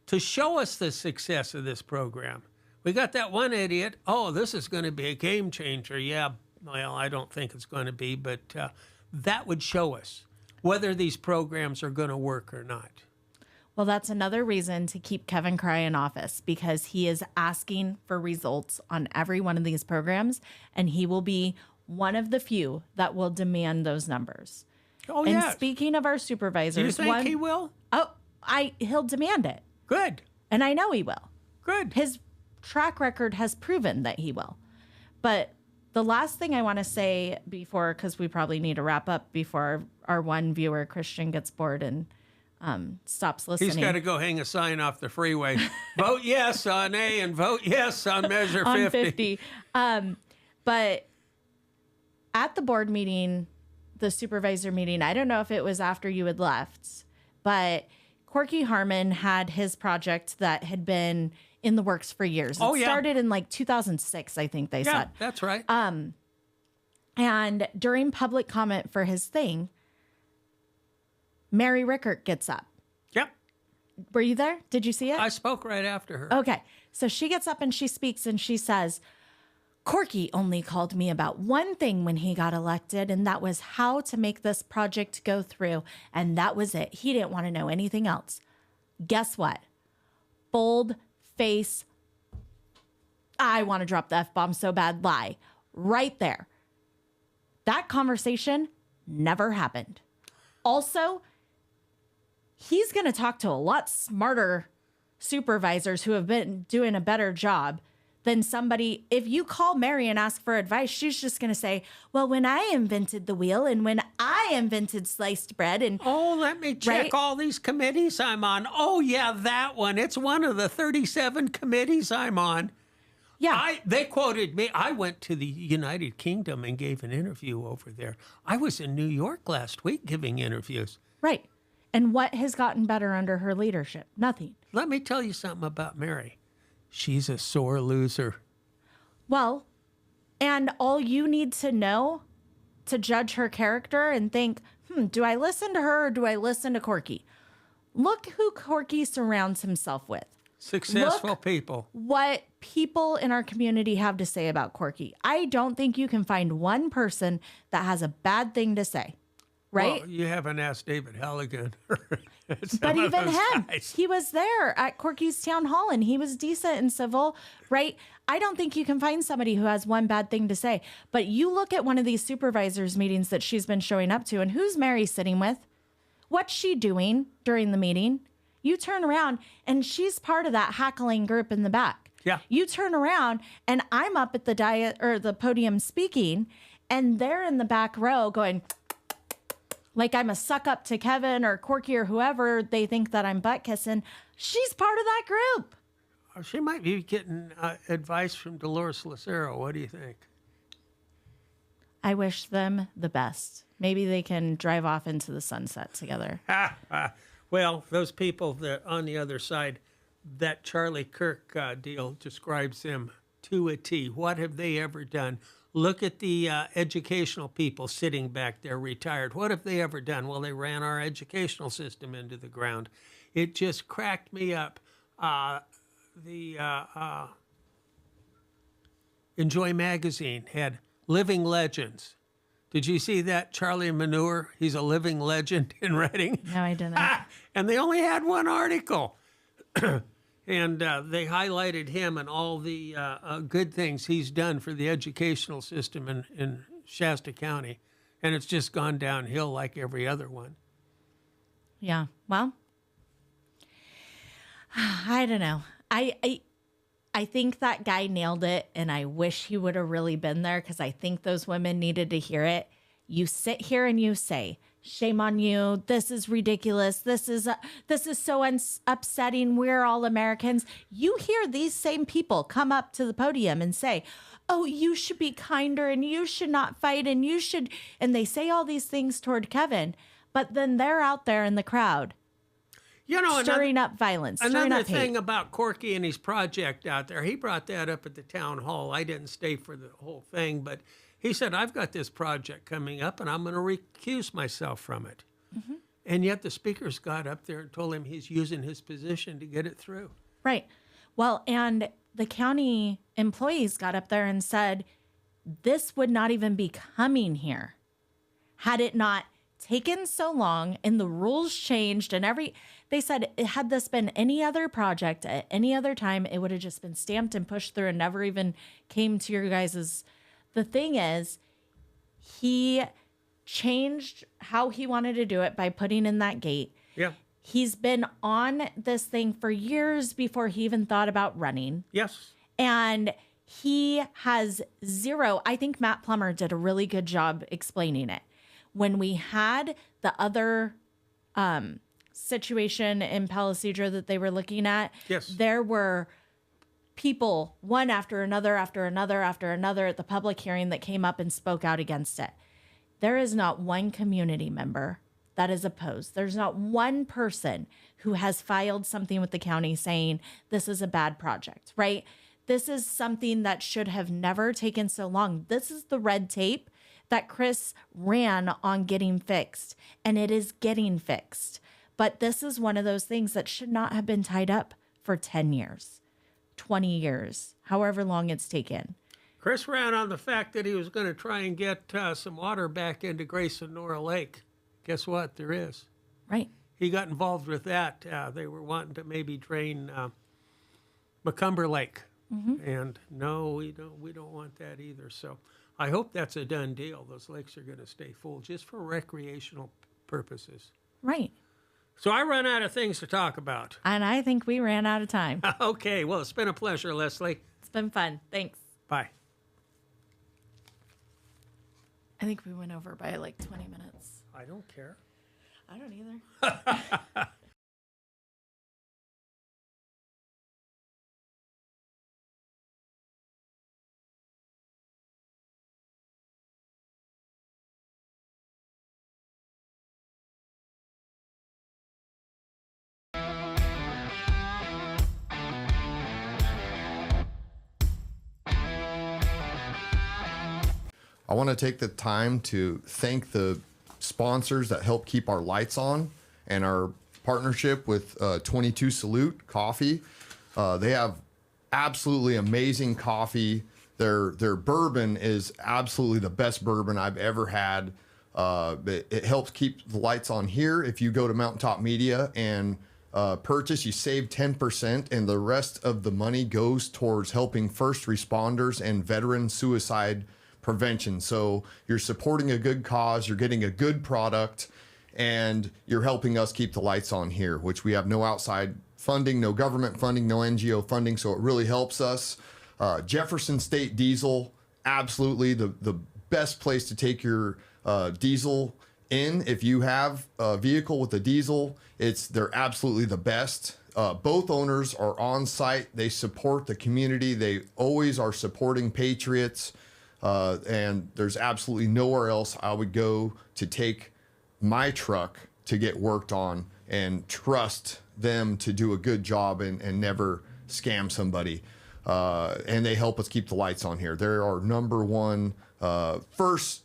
to show us the success of this program. We got that one idiot, this is going to be a game changer. Yeah, well, I don't think it's going to be, but that would show us whether these programs are going to work or not. Well, that's another reason to keep Kevin Cry in office because he is asking for results on every one of these programs, and he will be one of the few that will demand those numbers. Oh, and yeah. Speaking of our supervisors, do you think he will? He'll demand it. Good. And I know he will. Good. His track record has proven that he will. But the last thing I want to say before, because we probably need to wrap up before our one viewer, Christian, gets bored and stops listening. He's got to go hang a sign off the freeway. Vote yes on A and vote yes on Measure 50. On 50. But at the board meeting, the supervisor meeting, I don't know if it was after you had left, but Corky Harmon had his project that had been in the works for years. It started in like 2006, I think they said. Yeah, that's right. And during public comment for his thing, Mary Rickert gets up. Yep. Were you there? Did you see it? I spoke right after her. Okay. So she gets up and she speaks and she says, Corky only called me about one thing when he got elected, and that was how to make this project go through. And that was it. He didn't want to know anything else. Guess what? Bold face. I want to drop the F-bomb so bad. Lie. Right there. That conversation never happened. Also, he's going to talk to a lot smarter supervisors who have been doing a better job than somebody. If you call Mary and ask for advice, she's just going to say, well, when I invented the wheel and when I invented sliced bread and let me check all these committees I'm on. Oh, yeah, that one. It's one of the 37 committees I'm on. Yeah. They quoted me. I went to the United Kingdom and gave an interview over there. I was in New York last week giving interviews. Right. And what has gotten better under her leadership? Nothing. Let me tell you something about Mary. She's a sore loser. Well, and all you need to know to judge her character and think, do I listen to her or do I listen to Corky? Look who Corky surrounds himself with. Successful people. What people in our community have to say about Corky. I don't think you can find one person that has a bad thing to say. right? Well, you haven't asked David Halligan. But even him, he was there at Corky's town hall and he was decent and civil, right? I don't think you can find somebody who has one bad thing to say. But you look at one of these supervisors meetings that she's been showing up to, and who's Mary sitting with? What's she doing during the meeting? You turn around and she's part of that hackling group in the back. Yeah. You turn around and I'm up at the the podium speaking, and they're in the back row going, like I'm a suck up to Kevin or Corky or whoever they think that I'm butt kissing. She's part of that group. She might be getting advice from Dolores Lucero. What do you think? I wish them the best. Maybe they can drive off into the sunset together. Well, those people that on the other side, that Charlie Kirk deal describes them to a T. What have they ever done? Look at the educational people sitting back there retired. What have they ever done? Well, they ran our educational system into the ground. It just cracked me up. Enjoy Magazine had living legends. Did you see that? Charlie Manure, he's a living legend in Reading. No, I didn't. And they only had one article. And they highlighted him and all the good things he's done for the educational system in Shasta County. And it's just gone downhill like every other one. Yeah. Well, I don't know. I think that guy nailed it, and I wish he would have really been there because I think those women needed to hear it. You sit here and you say, shame on you. This is ridiculous. This is so upsetting. We're all Americans. You hear these same people come up to the podium and say, oh, you should be kinder and you should not fight and you should. And they say all these things toward Kevin, but then they're out there in the crowd. You know, stirring up violence. Another thing about Corky and his project out there, he brought that up at the town hall. I didn't stay for the whole thing, but he said, I've got this project coming up and I'm going to recuse myself from it. Mm-hmm. And yet the speakers got up there and told him he's using his position to get it through. Right. Well, and the county employees got up there and said, this would not even be coming here had it not taken so long and the rules changed and they said, had this been any other project at any other time, it would have just been stamped and pushed through and never even came to your guys's. The thing is, he changed how he wanted to do it by putting in that gate. Yeah. He's been on this thing for years before he even thought about running. Yes. And he has zero. I think Matt Plummer did a really good job explaining it. When we had the other situation in Palisadro that they were looking at, yes, there were people, one after another at the public hearing that came up and spoke out against it. There is not one community member that is opposed. There's not one person who has filed something with the county saying this is a bad project, right? This is something that should have never taken so long. This is the red tape that Chris ran on getting fixed, and it is getting fixed. But this is one of those things that should not have been tied up for 10 years, 20 years, however long it's taken. Chris ran on the fact that he was going to try and get some water back into Grace and Nora Lake. Guess what? There is. Right. He got involved with that. They were wanting to maybe drain McCumber Lake. Mm-hmm. And no, we don't want that either. So I hope that's a done deal. Those lakes are going to stay full just for recreational purposes. Right. So I run out of things to talk about. And I think we ran out of time. Okay. Well, it's been a pleasure, Leslie. It's been fun. Thanks. Bye. I think we went over by like 20 minutes. I don't care. I don't either. I want to take the time to thank the sponsors that help keep our lights on and our partnership with 22 Salute Coffee. They have absolutely amazing coffee. Their bourbon is absolutely the best bourbon I've ever had. It helps keep the lights on here. If you go to Mountaintop Media and purchase, you save 10%, and the rest of the money goes towards helping first responders and veteran suicide prevention. So you're supporting a good cause, you're getting a good product, and you're helping us keep the lights on here, which we have no outside funding, no government funding, no NGO funding, so it really helps us. Jefferson State Diesel, absolutely the best place to take your diesel in. If you have a vehicle with a diesel, they're absolutely the best. Both owners are on site. They support the community. They always are supporting patriots. And there's absolutely nowhere else I would go to take my truck to get worked on and trust them to do a good job and never scam somebody. And they help us keep the lights on here. They're our number one first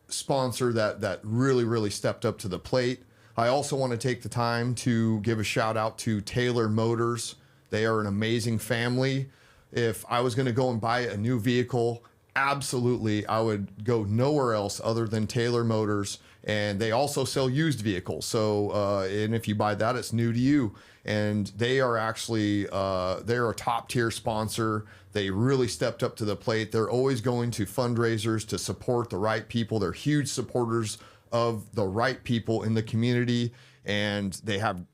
sponsor that really stepped up to the plate. I also want to take the time to give a shout out to Taylor Motors. They are an amazing family. If I was going to go and buy a new vehicle, absolutely, I would go nowhere else other than Taylor Motors. And they also sell used vehicles. So, and if you buy that, it's new to you. And they are actually, they're a top tier sponsor. They really stepped up to the plate. They're always going to fundraisers to support the right people. They're huge supporters of the right people in the community. And they have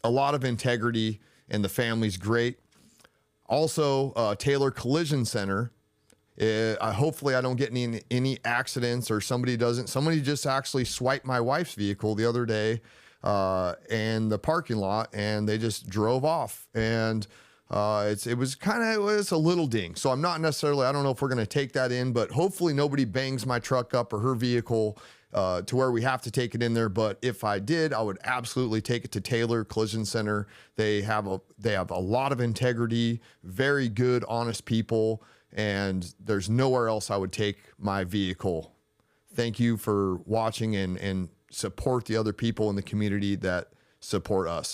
a lot of integrity, and the family's great. Also, Taylor Collision Center. Hopefully I don't get any accidents, or somebody just actually swiped my wife's vehicle the other day in the parking lot, and they just drove off, and it was a little ding. So I'm not necessarily, I don't know if we're going to take that in, but hopefully nobody bangs my truck up or her vehicle to where we have to take it in there. But if I did, I would absolutely take it to Taylor Collision Center. They have a lot of integrity, very good, honest people. And there's nowhere else I would take my vehicle. Thank you for watching, and support the other people in the community that support us.